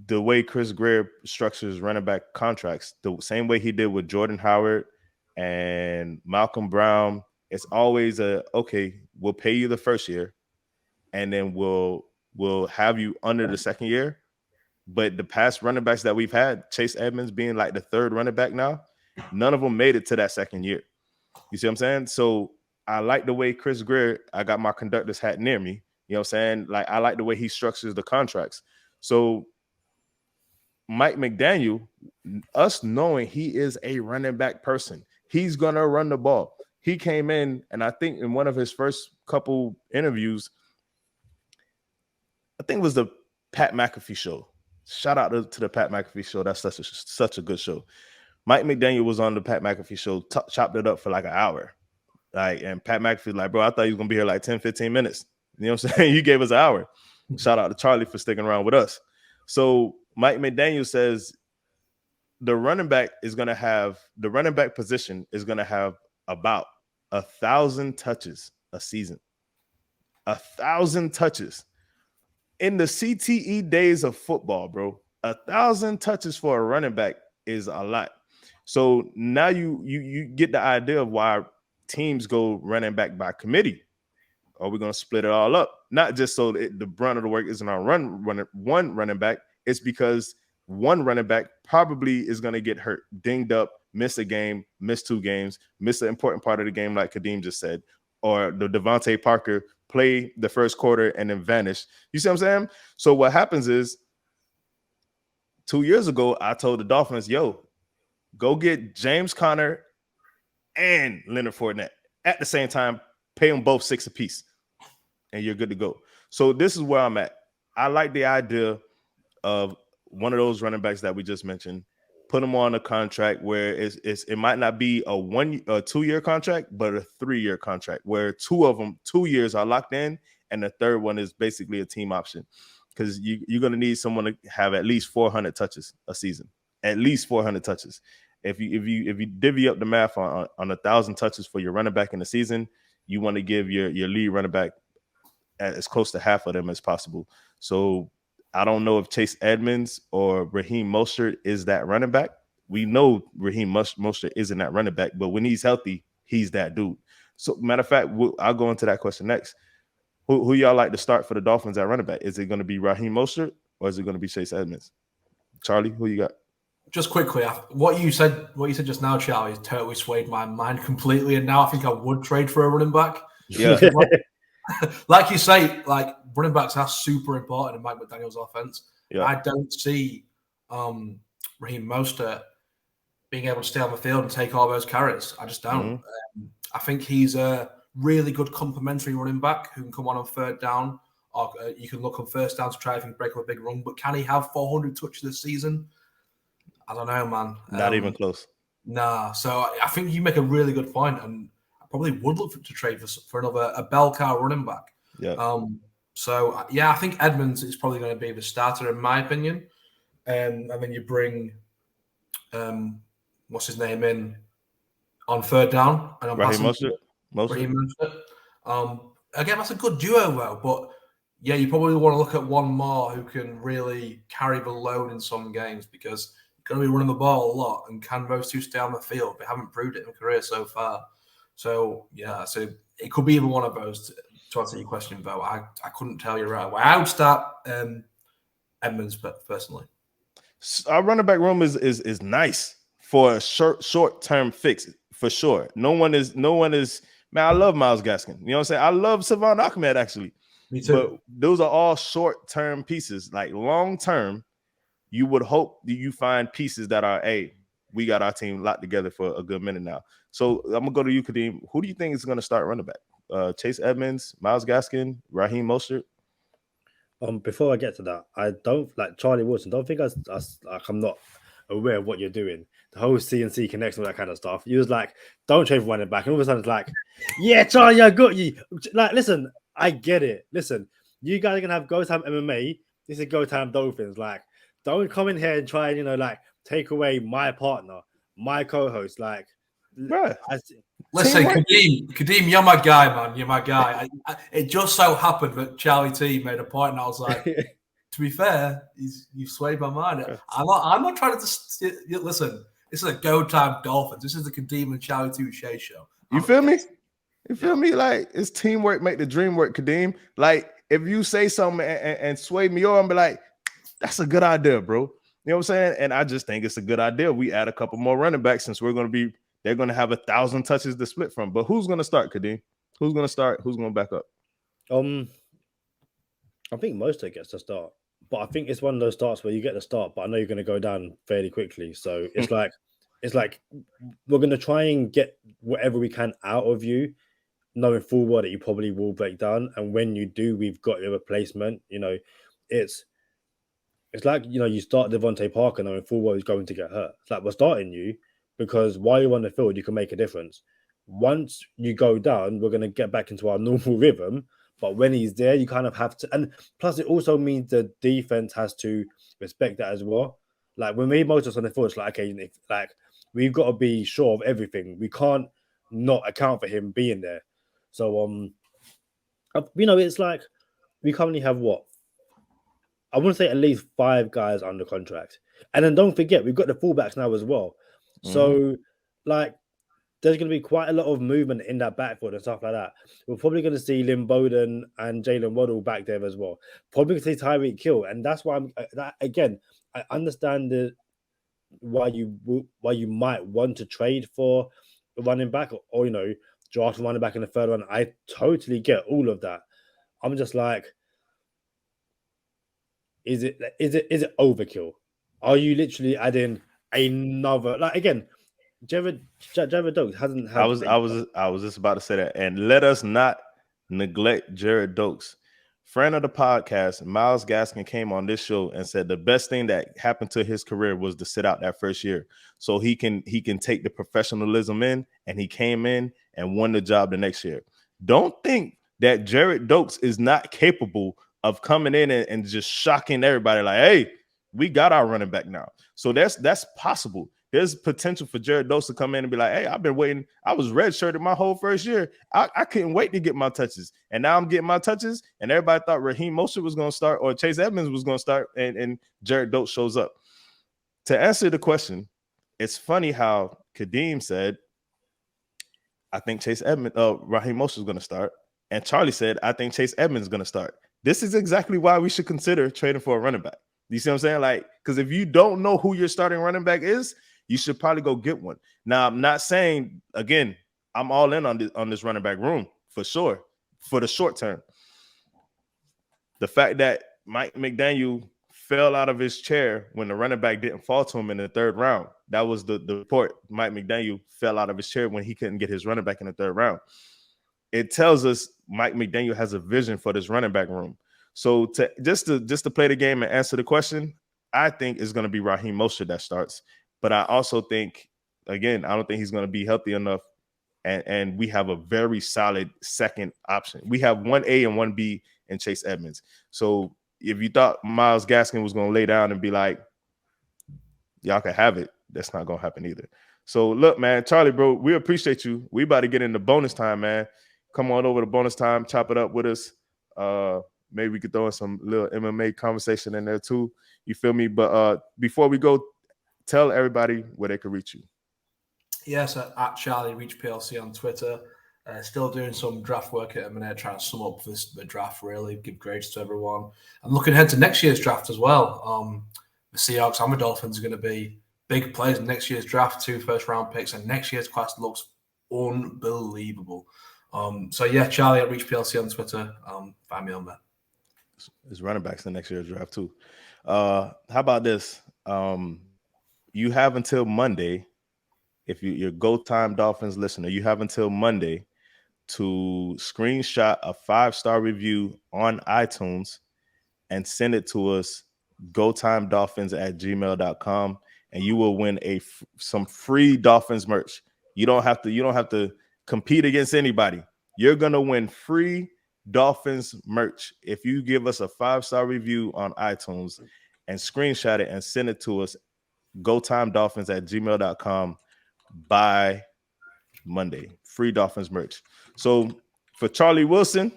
the way Chris Greer structures running back contracts, the same way he did with Jordan Howard and Malcolm Brown, it's always okay, we'll pay you the first year and then we'll have you under the second year. But the past running backs that we've had, Chase Edmonds being like the 3rd running back now, none of them made it to that second year. You see what I'm saying? So I like the way Chris Greer, I got my conductor's hat near me. You know what I'm saying? Like, I like the way he structures the contracts. So Mike McDaniel, us knowing he is a running back person, he's going to run the ball. He came in, and I think in one of his first couple interviews, I think it was the Pat McAfee show. Shout out to the Pat McAfee show. That's such a good show. Mike McDaniel was on the Pat McAfee show, chopped it up for like an hour. And Pat McAfee like, bro, I thought he was going to be here like 10, 15 minutes. You know what I'm saying? You gave us an hour. Shout out to Charlie for sticking around with us. So Mike McDaniel says the running back position is going to have about 1,000 touches a season. 1,000 touches. In the CTE days of football, bro, 1,000 touches for a running back is a lot. So now you get the idea of why teams go running back by committee. Are we going to split it all up? Not just so that the brunt of the work isn't on one running back. It's because one running back probably is going to get hurt, dinged up, miss a game, miss 2 games, miss an important part of the game, like Kadeem just said. or the Devontae Parker play the first quarter and then vanish. You see what I'm saying? So what happens is 2 years ago, I told the Dolphins, yo, go get James Conner and Leonard Fournette at the same time, pay them both $6 apiece, and you're good to go. So this is where I'm at. I like the idea of one of those running backs that we just mentioned, put them on a contract where it might not be a 2-year contract, but a 3-year contract where 2 of them 2 years are locked in, and the third one is basically a team option, because you're going to need someone to have at least 400 touches a season, at least 400 touches. If you divvy up the math on 1,000 touches for your running back in the season, you want to give your lead running back as close to half of them as possible. So I don't know if Chase Edmonds or Raheem Mostert is that running back. We know Raheem Mostert isn't that running back, but when he's healthy, he's that dude. So matter of fact, I'll go into that question next. Who y'all like to start for the Dolphins at running back? Is it going to be Raheem Mostert or is it going to be Chase Edmonds? Charlie, who you got? Just quickly, what you said just now, Charlie, has totally swayed my mind completely. And now I think I would trade for a running back. Yeah. Like you say, like running backs are super important in Mike McDaniel's offense. Yeah. I don't see Raheem Mostert being able to stay on the field and take all those carries. I just don't. I think he's a really good complementary running back who can come on third down, or you can look on first down to try if he can break up a big run. But can he have 400 touches this season? I don't know, man. Not even close. Nah. So I think you make a really good point, and I probably would look to trade for a bell cow running back. Yeah. So yeah, I think Edmonds is probably going to be the starter in my opinion, and then you bring what's his name in on third down, and I'm Raheem Mostert. Again, that's a good duo though, but yeah, you probably want to look at one more who can really carry the load in some games, because you're going to be running the ball a lot, and can those two stay on the field? They haven't proved it in their career so far. So yeah, so it could be either one of those. To answer your question, though, I couldn't tell you right away. I would start Edmonds, but personally, our running back room is nice for a short term fix for sure. No one is. Man, I love Myles Gaskin. You know what I'm saying? I love Savon Ahmed actually. Me too. But those are all short term pieces. Like long term, you would hope that you find pieces that are, hey, we got our team locked together for a good minute now. So I'm gonna go to you, Kadeem. Who do you think is gonna start running back? Chase Edmonds, Myles Gaskin, Raheem Mostert? Before I get to that, I don't like Charlie Wilson. Don't think I'm not aware of what you're doing. The whole CNC connection, all that kind of stuff. You was like, don't trade for running back, and all of a sudden it's like, yeah, Charlie, I got you. Like, listen, I get it. Listen, you guys are gonna have Go Time MMA. This is Go Time Dolphins. Like, don't come in here and try and like take away my partner, my co-host. Like, right. Listen, Kadeem, you're my guy, man. You're my guy. It just so happened that Charlie T made a point, and I was like, to be fair, you've swayed my mind. I'm not trying to listen. This is a Go Time Dolphins. This is the Kadeem and Charlie Touche show. You feel me? You feel me? Like, it's teamwork make the dream work, Kadeem. Like, if you say something and sway me over and be like, that's a good idea, bro. You know what I'm saying? And I just think it's a good idea. We add a couple more running backs since they're going to have 1,000 touches to split from. But who's going to start, Kadeem? Who's going to start? Who's going to back up? I think Mostert gets to start. But I think it's one of those starts where you get the start, but I know you're going to go down fairly quickly. So it's like we're going to try and get whatever we can out of you, knowing full well that you probably will break down. And when you do, we've got your replacement. You know, it's like, you know, you start Devontae Parker knowing full well he's going to get hurt. It's like, we're starting you because while you're on the field, you can make a difference. Once you go down, we're going to get back into our normal rhythm. But when he's there, you kind of have to. And plus, it also means the defense has to respect that as well. Like, when we Mostert on the field, it's like, okay, we've got to be sure of everything. We can't not account for him being there. So, you know, it's like we currently have what? I want to say at least 5 guys under contract. And then don't forget, we've got the fullbacks now as well. So, like, there's going to be quite a lot of movement in that backfield and stuff like that. We're probably going to see Lynn Bowden and Jalen Waddle back there as well. Probably going to see Tyreek Hill. And that's why I understand why you might want to trade for a running back or, you know, draft running back in the third round. I totally get all of that. I'm just like, is it overkill? Are you literally adding another, like, again, Jared Doaks hasn't had. I was just about to say that. And let us not neglect Jared Doaks. Friend of the podcast, Myles Gaskin, came on this show and said the best thing that happened to his career was to sit out that first year, so he can take the professionalism in, and he came in and won the job the next year. Don't think that Jared Doaks is not capable of coming in and just shocking everybody like, hey, we got our running back now. So that's possible. There's potential for Jared Doaks to come in and be like, hey, I've been waiting. I was redshirted my whole first year. I couldn't wait to get my touches. And now I'm getting my touches. And everybody thought Raheem Mostert was going to start or Chase Edmonds was going to start. And Jared Doaks shows up. To answer the question, it's funny how Kadeem said, I think Raheem Mostert is going to start. And Charlie said, I think Chase Edmonds is going to start. This is exactly why we should consider trading for a running back. You see what I'm saying? Like, because if you don't know who your starting running back is, you should probably go get one. Now, I'm not saying, again, I'm all in on this running back room for sure, for the short term. The fact that Mike McDaniel fell out of his chair when the running back didn't fall to him in the third round. That was the report. Mike McDaniel fell out of his chair when he couldn't get his running back in the third round. It tells us Mike McDaniel has a vision for this running back room. So just to play the game and answer the question, I think it's going to be Raheem Mostert that starts. But I also think, again, I don't think he's going to be healthy enough. And we have a very solid second option. We have 1A and 1B in Chase Edmonds. So if you thought Myles Gaskin was going to lay down and be like, y'all can have it, that's not going to happen either. So look, man, Charlie, bro, we appreciate you. We about to get into bonus time, man. Come on over to bonus time, chop it up with us. Maybe we could throw in some little MMA conversation in there too. You feel me? But before we go, tell everybody where they can reach you. Yes, at Charlie Reach PLC on Twitter. Still doing some draft work at the minute, trying to sum up the draft, really, give grades to everyone. I'm looking ahead to next year's draft as well. The Seahawks and the Dolphins are going to be big players in next year's draft, 2 first-round picks, and next year's class looks unbelievable. So, yeah, Charlie at Reach PLC on Twitter. Find me on there. There's running backs in next year's draft, too. How about this? You have until Monday, if you're Go Time Dolphins listener, you have until Monday to screenshot a 5-star review on iTunes and send it to us, gotimedolphins@gmail.com, and you will win some free Dolphins merch. You don't have to compete against anybody. You're gonna win free Dolphins merch if you give us a 5-star review on iTunes and screenshot it and send it to us, gotimedolphins@gmail.com by Monday. Free Dolphins merch. So for Charlie Wilson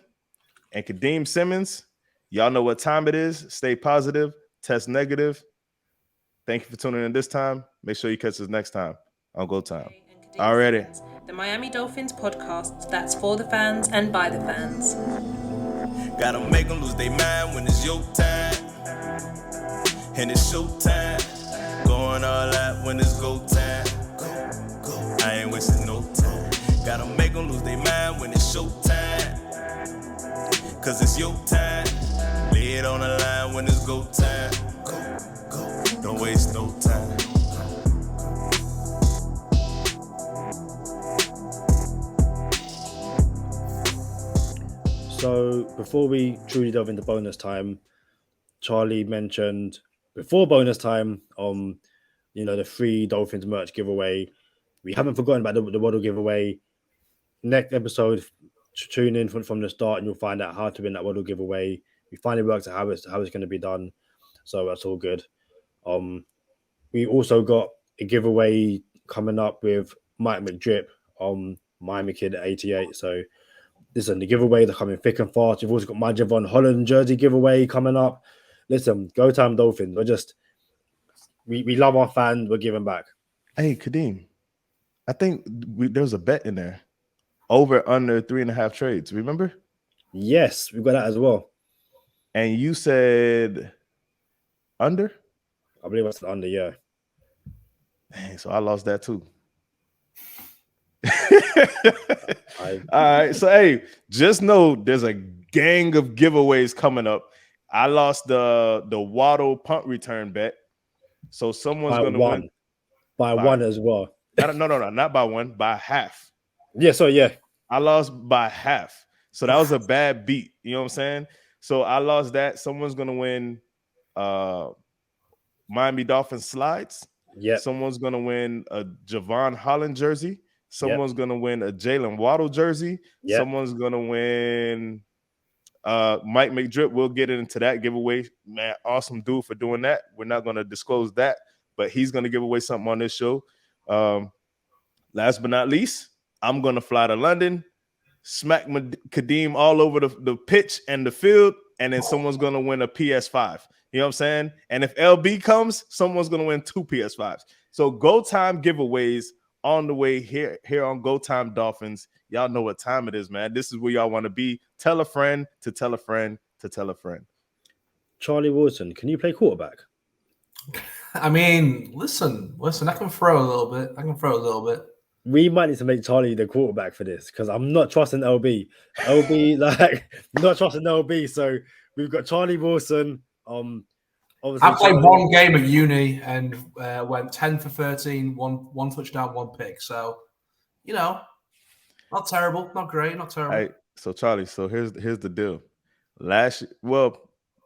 and Kadeem Simmons, y'all know what time it is. Stay positive, test negative. Thank you for tuning in this time. Make sure you catch us next time on Go Time. Already. The Miami Dolphins podcast that's for the fans and by the fans. Gotta make them lose their mind when it's your time. And it's showtime. Going all out when it's go time. I ain't wasting no time. Gotta make them lose their mind when it's showtime. Cause it's your time. Lay it on the line when it's go time. Don't waste no time. So before we truly delve into bonus time, Charlie mentioned before bonus time, the free Dolphins merch giveaway. We haven't forgotten about the Waddle giveaway. Next episode, tune in from the start and you'll find out how to win that Waddle giveaway. We finally worked out how it's going to be done. So that's all good. We also got a giveaway coming up with Mike McDrip, Miami Kid at 88. So listen, the giveaways are coming thick and fast. You've also got my Javon Holland jersey giveaway coming up. Listen, Go Time Dolphins. We love our fans. We're giving back. Hey, Kadeem, I think there's a bet in there. Over under 3.5 trades. Remember? Yes, we've got that as well. And you said under? I believe I said under, yeah. Dang, so I lost that too. All right. So hey, just know there's a gang of giveaways coming up. I lost the Waddle punt return bet. So someone's gonna win by one as well. No, not by one, by half. Yeah, so yeah. I lost by half. So that was a bad beat. You know what I'm saying? So I lost that. Someone's gonna win Miami Dolphins slides. Yeah. Someone's gonna win a Javon Holland jersey. Someone's gonna win a Jalen Waddle jersey. Yep. Someone's gonna win Mike McDrip. We'll get into that giveaway. Man, awesome dude for doing that. We're not gonna disclose that, but he's gonna give away something on this show. Last but not least, I'm gonna fly to London, smack Kadeem all over the pitch and the field, and then someone's gonna win a PS5. You know what I'm saying? And if LB comes, someone's gonna win 2 PS5s. So Go Time giveaways on the way here on Go Time Dolphins. Y'all know what time it is, man. This is where y'all want to be. Tell a friend to tell a friend to tell a friend. Charlie Wilson, can you play quarterback? I mean, listen. I can throw a little bit. We might need to make Charlie the quarterback for this because I'm not trusting LB. Not trusting LB. So we've got Charlie Wilson. Obviously, I played one game at uni and went 10 for 13, one touchdown, one pick. So, not terrible, not great, not terrible. Hey, so Charlie, here's the deal.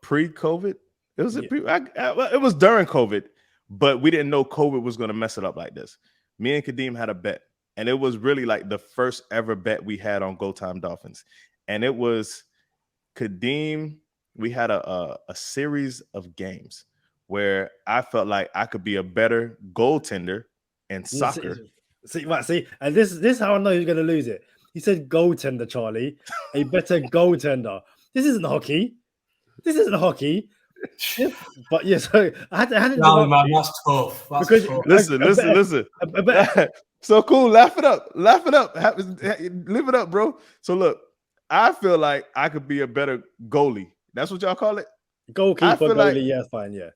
Pre-COVID, it was during COVID, but we didn't know COVID was going to mess it up like this. Me and Kadeem had a bet, and it was really like the first ever bet we had on Go Time Dolphins, and it was Kadeem. We had a series of games where I felt like I could be a better goaltender in soccer. See, and this is how I know he's going to lose it. He said goaltender, Charlie, a better goaltender. This isn't hockey. But yeah, so I had to. No, man, that's tough. Listen. So cool. Laugh it up. Live it up, bro. So look, I feel like I could be a better goalie. That's what y'all call it? Goalkeeper, goalie, yeah, fine, yeah.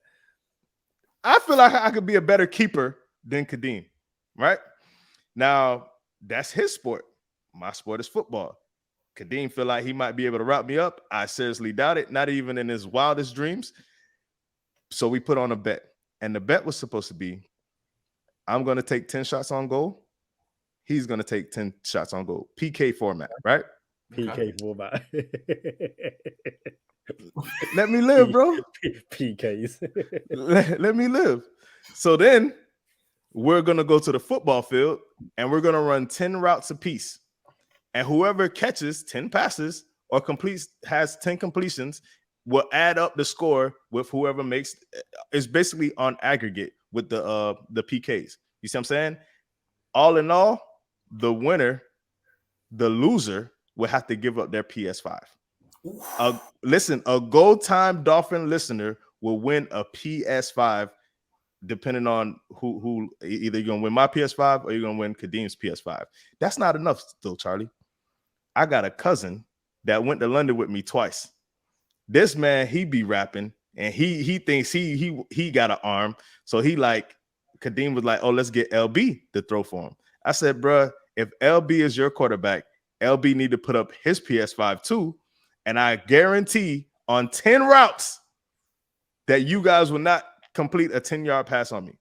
I feel like I could be a better keeper than Kadeem, right? Now, that's his sport. My sport is football. Kadeem feel like he might be able to wrap me up. I seriously doubt it, not even in his wildest dreams. So we put on a bet, and the bet was supposed to be, I'm going to take 10 shots on goal. He's going to take 10 shots on goal. PK format, right? PK format. Let me live, bro. PKs. Let me live. So then we're going to go to the football field and we're going to run 10 routes apiece. And whoever catches 10 passes or has 10 completions will add up the score with whoever makes. It's basically on aggregate with the PKs. You see what I'm saying? All in all, the loser will have to give up their PS5. Listen, a Go Time Dolphin listener will win a PS5 depending on who either you're gonna win my PS5 or you're gonna win Kadeem's PS5. That's not enough though, Charlie. I got a cousin that went to London with me twice. This man, he be rapping and he thinks he got an arm. So Kadeem was like, oh, let's get LB to throw for him. I said, bruh, if LB is your quarterback, LB need to put up his PS5 too. And I guarantee on 10 routes that you guys will not complete a 10-yard pass on me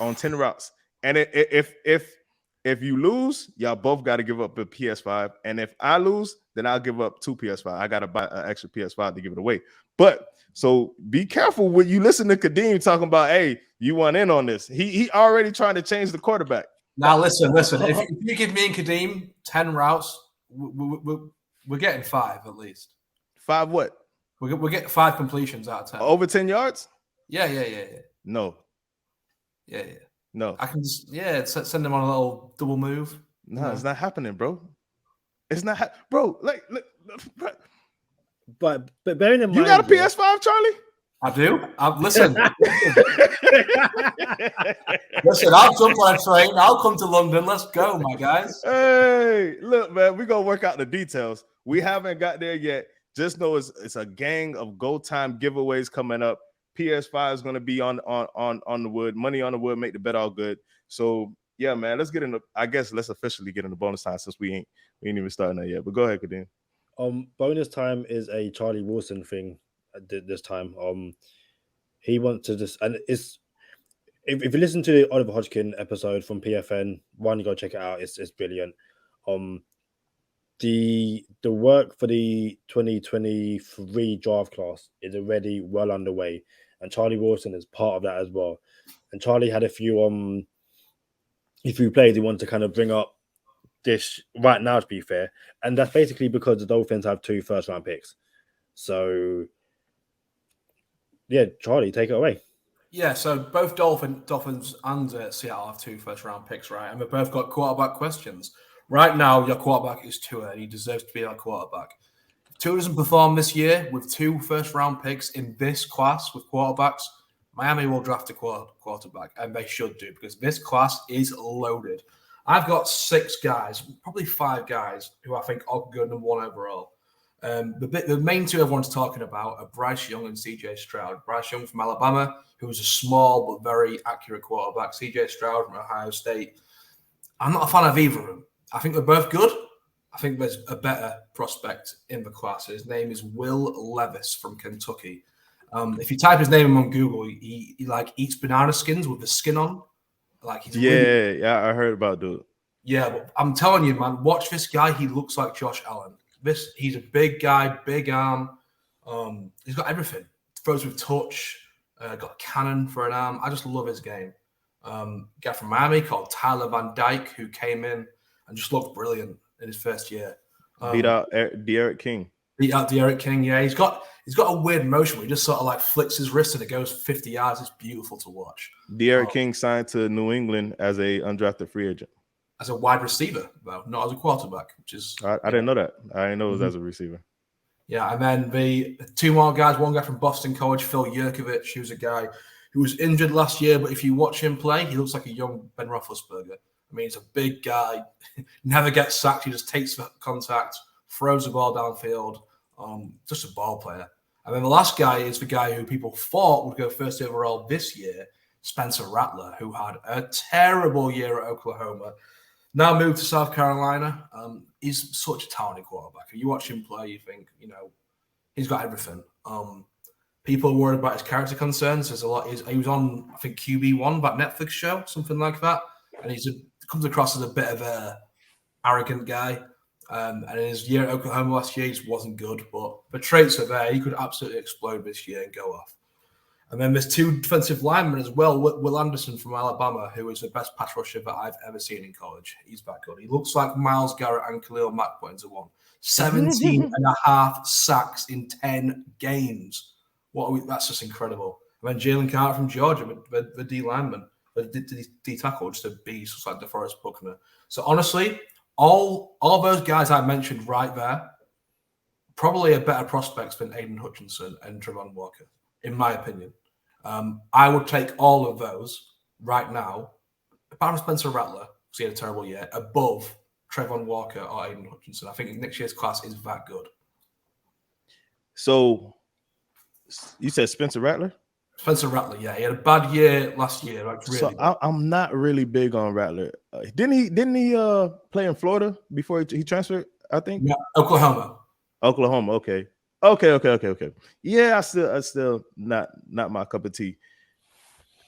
on 10 routes. And if you lose, y'all both got to give up a PS5. And if I lose, then I'll give up 2 PS5. I got to buy an extra PS5 to give it away. But so be careful when you listen to Kadeem talking about, hey, you want in on this. He already trying to change the quarterback. Now, listen. If you give me and Kadeem 10 routes, we're getting 5 at least. 5 what? We're getting 5 completions out of 10. Over 10 yards? Yeah. No. Yeah. No. I can just send them on a little double move. No, it's not happening, bro. It's not bro. But bearing in mind, you got a PS5, Charlie? I do. Listen. Listen, I'll jump on a train. I'll come to London. Let's go, my guys. Hey, look, man, we're going to work out the details. We haven't got there yet. Just know it's a gang of Go Time giveaways coming up. PS5 is going to be on the wood. Money on the wood, make the bet all good. So Yeah, man. Let's get into. I guess let's officially get into bonus time since we ain't even starting that yet. But go ahead, Kadeem. Bonus time is a Charlie Wilson thing this time. He wants to just, and it's if you listen to the Oliver Hodgkin episode from PFN, one, go check it out. It's brilliant. The work for the 2023 draft class is already well underway, and Charlie Wilson is part of that as well. And Charlie had a few plays he wanted to kind of bring up this right now, to be fair, and that's basically because the Dolphins have 2 first-round picks. So, yeah, Charlie, take it away. Yeah, so both Dolphins and Seattle have 2 first-round picks, right? And we've both got quarterback questions. Right now, your quarterback is Tua, and he deserves to be our quarterback. If Tua doesn't perform this year with 2 first-round picks in this class with quarterbacks, Miami will draft a quarterback, and they should do, because this class is loaded. I've got 6 guys, probably 5 guys, who I think are good number 1 overall. The main 2 everyone's talking about are Bryce Young and CJ Stroud. Bryce Young from Alabama, who is a small but very accurate quarterback. CJ Stroud from Ohio State. I'm not a fan of either of them. I think they're both good. I think there's a better prospect in the class. His name is Will Levis from Kentucky. If you type his name on Google, he like eats banana skins with the skin on. Like he's I heard about dude. Yeah, but I'm telling you, man, watch this guy. He looks like Josh Allen. He's a big guy, big arm. He's got everything. Throws with touch. Got a cannon for an arm. I just love his game. Guy from Miami called Tyler Van Dyke, who came in and just looked brilliant in his first year. Beat out De'Aaron King. Yeah. He's got a weird motion where he just sort of like flicks his wrist and it goes 50 yards. It's beautiful to watch. De'Aaron King signed to New England as a undrafted free agent. As a wide receiver, though, not as a quarterback, which is... I didn't know that. I didn't know it was as a receiver. Yeah, and then the 2 more guys, one guy from Boston College, Phil Yurkovich, who's a guy who was injured last year, but if you watch him play, he looks like a young Ben Roethlisberger. I mean, he's a big guy, never gets sacked, he just takes the contact, throws the ball downfield, just a ball player. And then the last guy is the guy who people thought would go first overall this year, Spencer Rattler, who had a terrible year at Oklahoma. Now moved to South Carolina. He's such a talented quarterback. If you watch him play, you think, he's got everything. People are worried about his character concerns. There's a lot. He was on, I think, QB1, that Netflix show, something like that. And comes across as a bit of a arrogant guy. And in his year at Oklahoma last year, he just wasn't good. But the traits are there. He could absolutely explode this year and go off. And then there's 2 defensive linemen as well. Will Anderson from Alabama, who is the best pass rusher that I've ever seen in college. He's that good. He looks like Myles Garrett and Khalil Mack put into one. 17 and a half sacks in 10 games. That's just incredible. And then Jalen Carter from Georgia, the D lineman, the D tackle, just a beast, just like DeForest Buckner. So honestly, all those guys I mentioned right there, probably a better prospects than Aiden Hutchinson and Trevon Walker, in my opinion. I would take all of those right now, apart from Spencer Rattler, because he had a terrible year, above Trevon Walker or Aiden Hutchinson. I think next year's class is that good. So, you said Spencer Rattler? Spencer Rattler, yeah. He had a bad year last year. I'm not really big on Rattler. Didn't he play in Florida before he transferred, I think? Yeah, Oklahoma, okay. Yeah, I still not my cup of tea.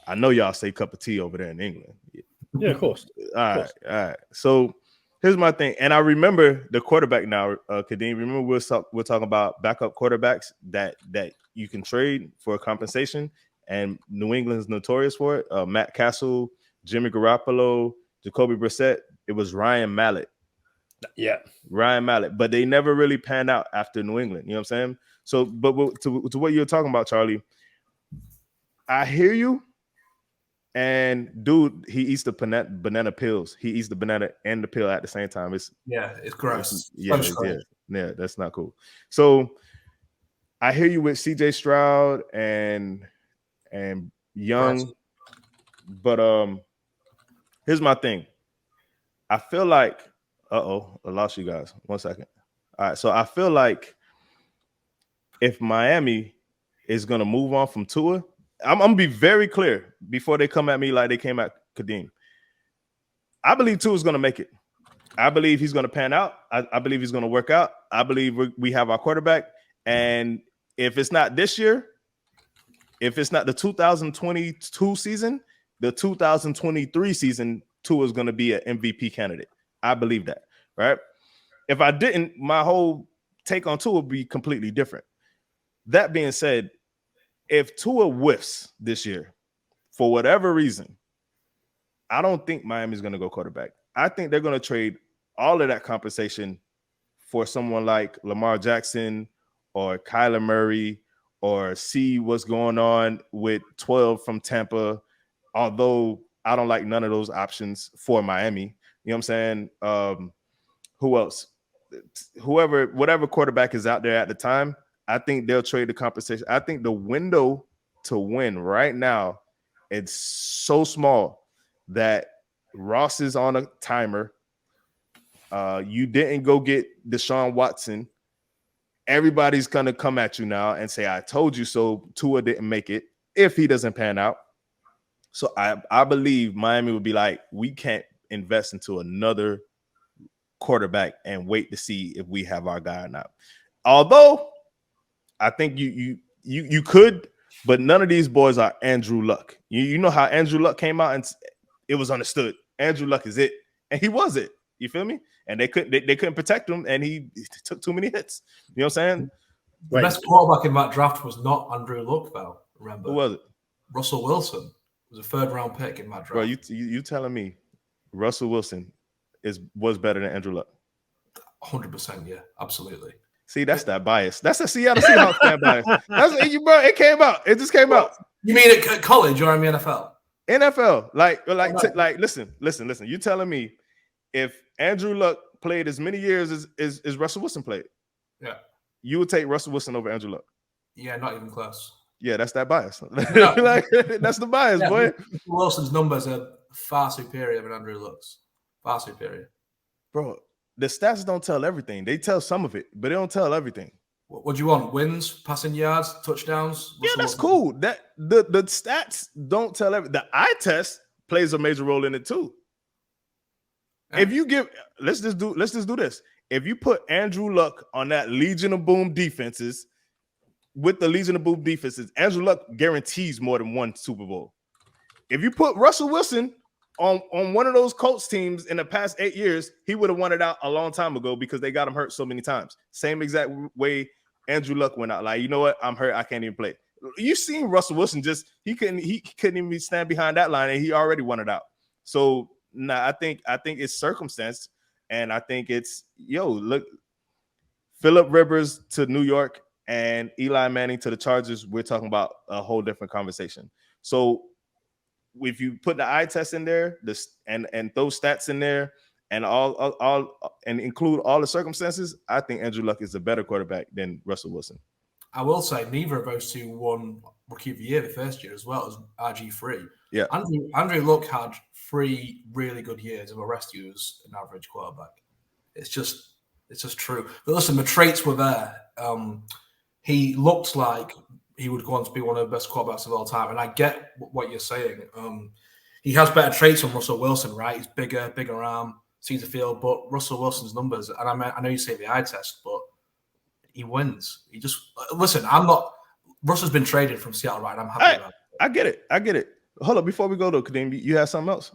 I know y'all say cup of tea over there in England. Yeah, of course. All right. So here's my thing, and I remember the quarterback now, Kadeem. Remember we're talking about backup quarterbacks that you can trade for compensation, and New England's notorious for it. Matt Castle, Jimmy Garoppolo, Jacoby Brissett. It was Ryan Mallett. Yeah, Ryan Mallett, but they never really panned out after New England. You know what I'm saying? So, but to what you're talking about, Charlie, I hear you. And dude, he eats the banana pills. He eats the banana and the pill at the same time. It's gross. Yeah, that's not cool. So I hear you with CJ Stroud and Young, but here's my thing. I feel like I lost you guys. 1 second. All right, so I feel like if Miami is gonna move on from Tua, I'm gonna be very clear before they come at me like they came at Kadeem. I believe Tua is going to make it. I believe he's going to pan out. I believe he's going to work out. I believe we have our quarterback. And if it's not this year, if it's not the 2022 season, the 2023 season, Tua is going to be an MVP candidate. I believe that, right? If I didn't, my whole take on Tua would be completely different. That being said, if Tua whiffs this year, for whatever reason, I don't think Miami's going to go quarterback. I think they're going to trade all of that compensation for someone like Lamar Jackson or Kyler Murray, or see what's going on with 12 from Tampa, although I don't like none of those options for Miami. You know what I'm saying? Who else? Whatever quarterback is out there at the time, I think they'll trade the compensation. I think the window to win right now, it's so small that Ross is on a timer. You didn't go get Deshaun Watson. Everybody's going to come at you now and say, I told you so. Tua didn't make it if he doesn't pan out. So I believe Miami would be like, we can't invest into another quarterback and wait to see if we have our guy or not. Although I think you could, but none of these boys are Andrew Luck. You know how Andrew Luck came out and it was understood. Andrew Luck is it. And he was it. You feel me? And they couldn't protect him, and he took too many hits. You know what I'm saying? The best quarterback in that draft was not Andrew Luck, though. Remember? Who was it? Russell Wilson was a third-round pick in that draft. Bro, you telling me Russell Wilson was better than Andrew Luck? 100%, yeah, absolutely. See, that's that bias. That's a Seattle Seahawks fan bias. Bro, it came out. It just came out. You mean at college or in the NFL? NFL. Listen. You telling me if Andrew Luck played as many years as Russell Wilson played, yeah, you would take Russell Wilson over Andrew Luck? Yeah, not even close. Yeah, that's that bias. That's the bias, boy. Russell Wilson's numbers are far superior than Andrew Luck's. Far superior. Bro, the stats don't tell everything. They tell some of it, but they don't tell everything. What do you want? Wins, passing yards, touchdowns? Yeah, that's cool. That the stats don't tell everything. The eye test plays a major role in it too. Yeah. If you let's just do this. If you put Andrew Luck on that Legion of Boom defenses, with the Legion of Boom defenses, Andrew Luck guarantees more than one Super Bowl. If you put Russell Wilson on one of those Colts teams in the past 8 years, he would have won it out a long time ago because they got him hurt so many times. Same exact way Andrew Luck went out. Like, you know what? I'm hurt. I can't even play. You seen Russell Wilson he couldn't even stand behind that line, and he already won it out. So I think it's circumstance, and I think it's look, Phillip Rivers to New York and Eli Manning to the Chargers. We're talking about a whole different conversation. So if you put the eye test in there, and those stats in there, and all and include all the circumstances, I think Andrew Luck is a better quarterback than Russell Wilson. I will say neither of those two won Rookie of the Year the first year as well as RG3. Yeah, Andrew Luck had 3 really good years, and the rest he was an average quarterback. It's just true. But listen, the traits were there. He looked like he would go on to be one of the best quarterbacks of all time, and I get what you're saying. He has better traits than Russell Wilson, right? He's bigger arm, sees the field, but Russell Wilson's numbers, and I know you say the eye test, but he wins. He just listen. Russell's been traded from Seattle, right? I'm happy about it. I get it. Hold up, before we go though, Kadeem, you have something else?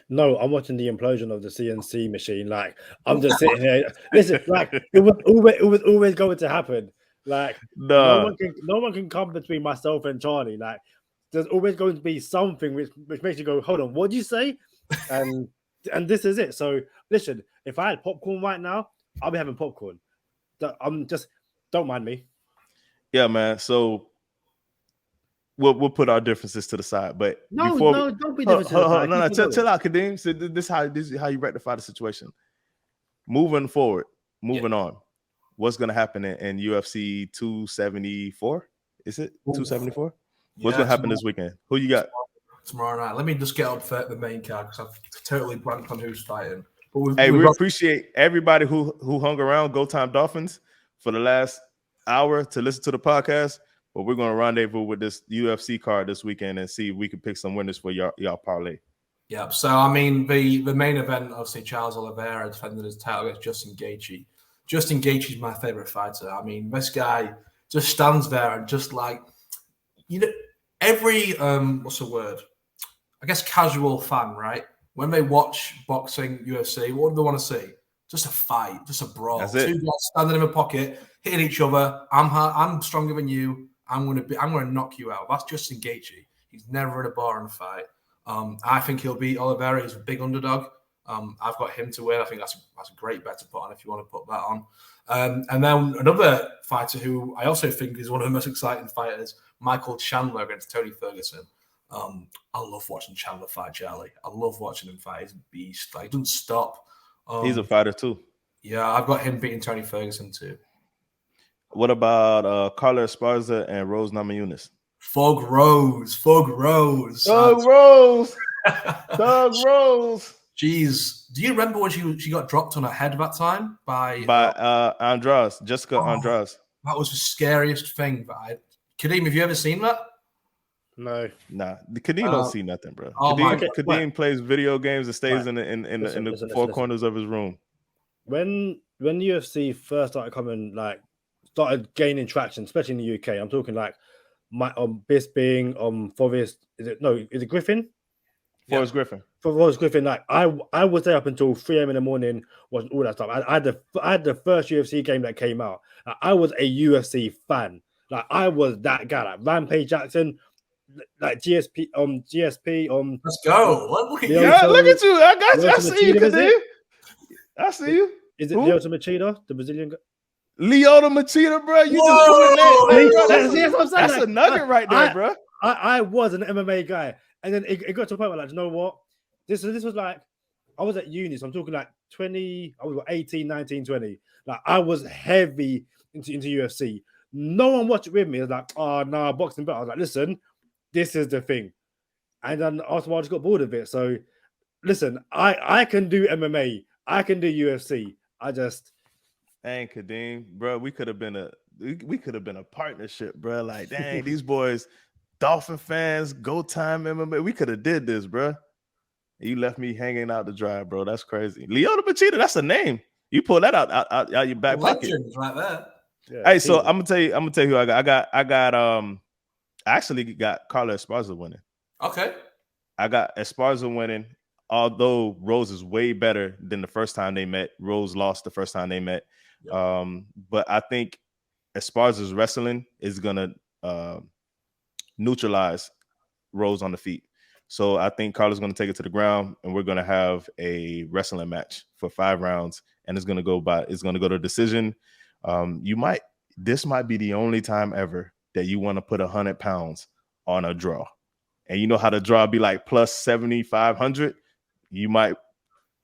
No, I'm watching the implosion of the CNC machine. Like, I'm just sitting here. Listen, like it was always going to happen. Like, no one can come between myself and Charlie. Like, there's always going to be something which makes you go, hold on, what did you say? And this is it. So listen, if I had popcorn right now, I'll be having popcorn. Don't mind me. Yeah, man. So we'll put our differences to the side. But don't be different. No, chill out, Kadeem. So this is how you rectify the situation. Moving on. What's going to happen in UFC 274? Is it 274? What's going to happen this weekend? Who you got? Tomorrow night. Let me just get up for the main card because I've totally blanked on who's fighting. We appreciate everybody who hung around Go Time Dolphins for the last hour to listen to the podcast. But we're going to rendezvous with this UFC card this weekend and see if we can pick some winners for y'all parlay. Yeah. So I mean, the main event, obviously, Charles Oliveira defended his title against Justin Gaethje. Justin Gaethje is my favorite fighter. I mean, this guy just stands there and just like, every what's the word? I guess casual fan, right? When they watch boxing, UFC, what do they want to see? Just a fight, just a brawl. That's it. Two guys standing in a pocket, hitting each other. I'm stronger than you. I'm gonna knock you out. That's Justin Gaethje. He's never in a boring fight. I think he'll beat Oliveira. He's a big underdog. I've got him to win. I think that's a great bet to put on if you want to put that on. And then another fighter who I also think is one of the most exciting fighters, Michael Chandler against Tony Ferguson. I love watching Chandler fight, Charlie. I love watching him fight. He's a beast. Like, he doesn't stop. He's a fighter too. Yeah, I've got him beating Tony Ferguson too. What about Carla Esparza and Rose Namajunas? Thug Rose. Thug Rose. Jeez, do you remember when she got dropped on her head that time by Andras, Jessica Andras? That was the scariest thing. Kadeem, have you ever seen that? No. Nah, Kadeem don't see nothing, bro. Oh Kadeem plays video games and stays in the four corners of his room. When UFC first started gaining traction, especially in the UK, I'm talking like Bisping, Forrest. Is it Griffin? Forrest Griffin. For Forrest Griffin, like I was there up until 3 a.m. in the morning watching all that stuff. I had the first UFC game that came out. I was a UFC fan. Like I was that guy. Like Rampage Jackson, like GSP. Let's go. Look at you. Yeah, look at you. I see you, Kadeem. I see you. Is it Lyoto Machida, the Brazilian guy? Lyoto Machida, bro. You just put a name. That's a nugget right there, bro. I was an MMA guy, and then it got to a point where, like, you know what? This was like, I was at uni, so I'm talking like 20, I was 18, 19, 20. Like, I was heavy into UFC. No one watched it with me. It was like, oh, no, boxing. But I was like, listen, this is the thing. And then after a while, I just got bored of it. So, listen, I can do MMA. I can do UFC. Dang, Kadeem, bro, we could have been a partnership, bro. Like, dang, these boys, Dolphin fans, Go Time MMA. We could have did this, bro. You left me hanging out to dry, bro. That's crazy. Lyoto Machida, that's a name. You pull that out your back pocket. Right there. Yeah, hey, so I'm gonna tell you who I got. I actually got Carla Esparza winning. Okay. I got Esparza winning. Although Rose is way better than the first time they met. Rose lost the first time they met. Yep. But I think Esparza's wrestling is gonna neutralize Rose on the feet. So I think Carla's gonna take it to the ground, and we're gonna have a wrestling match for 5 rounds, and it's gonna go to decision. This might be the only time ever that you want to put 100 pounds on a draw. And you know how the draw be like plus 7,500? You might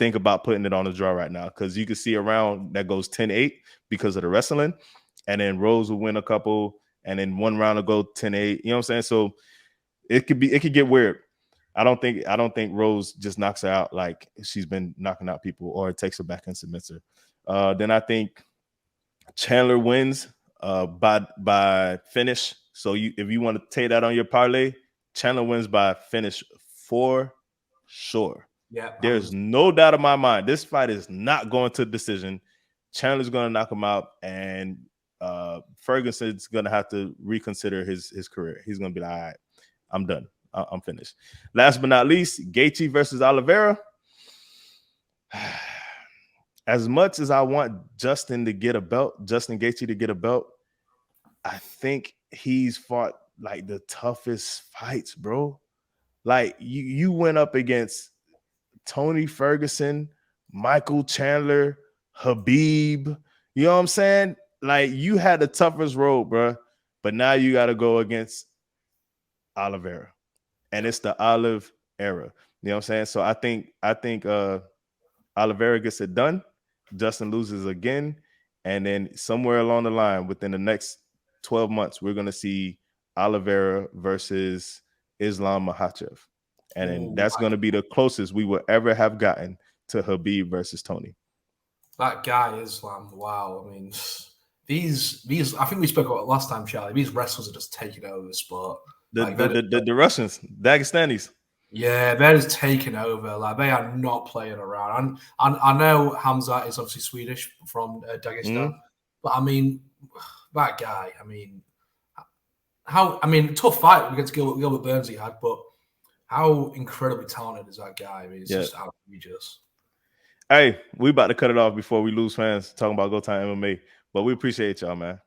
think about putting it on a draw right now, because you can see a round that goes 10-8 because of the wrestling, and then Rose will win a couple, and then one round will go 10-8. You know what I'm saying? So it could get weird. I don't think Rose just knocks her out like she's been knocking out people, or it takes her back and submits her. Then I think Chandler wins by finish. So if you want to take that on your parlay, Chandler wins by finish for sure. Yeah, there's no doubt in my mind. This fight is not going to decision. Chandler's going to knock him out, and Ferguson's going to have to reconsider his career. He's going to be like, all right, I'm done. I'm finished. Last but not least, Gaethje versus Oliveira. As much as I want Justin Gaethje to get a belt, I think he's fought like the toughest fights, bro. Like you went up against Tony Ferguson, Michael Chandler, Habib. You know what I'm saying? Like, you had the toughest road, bro. But now you got to go against Oliveira, and it's the Olive era. You know what I'm saying? So I think Oliveira gets it done. Justin loses again, and then somewhere along the line, within the next 12 months, we're gonna see Oliveira versus Islam Makhachev. And then that's going to be the closest we will ever have gotten to Habib versus Tony. That guy, Islam, wow. I mean, these I think we spoke about it last time, Charlie. These wrestlers are just taking over the sport. The Russians, Dagestanis. Yeah, they're just taking over. Like they are not playing around. And I know Hamza is obviously Swedish from Dagestan, but I mean, that guy. I mean, tough fight against Gilbert Burns he had, but how incredibly talented is that guy? I mean, it's just outrageous. Hey, we about to cut it off before we lose fans talking about Go Time MMA, but we appreciate y'all, man.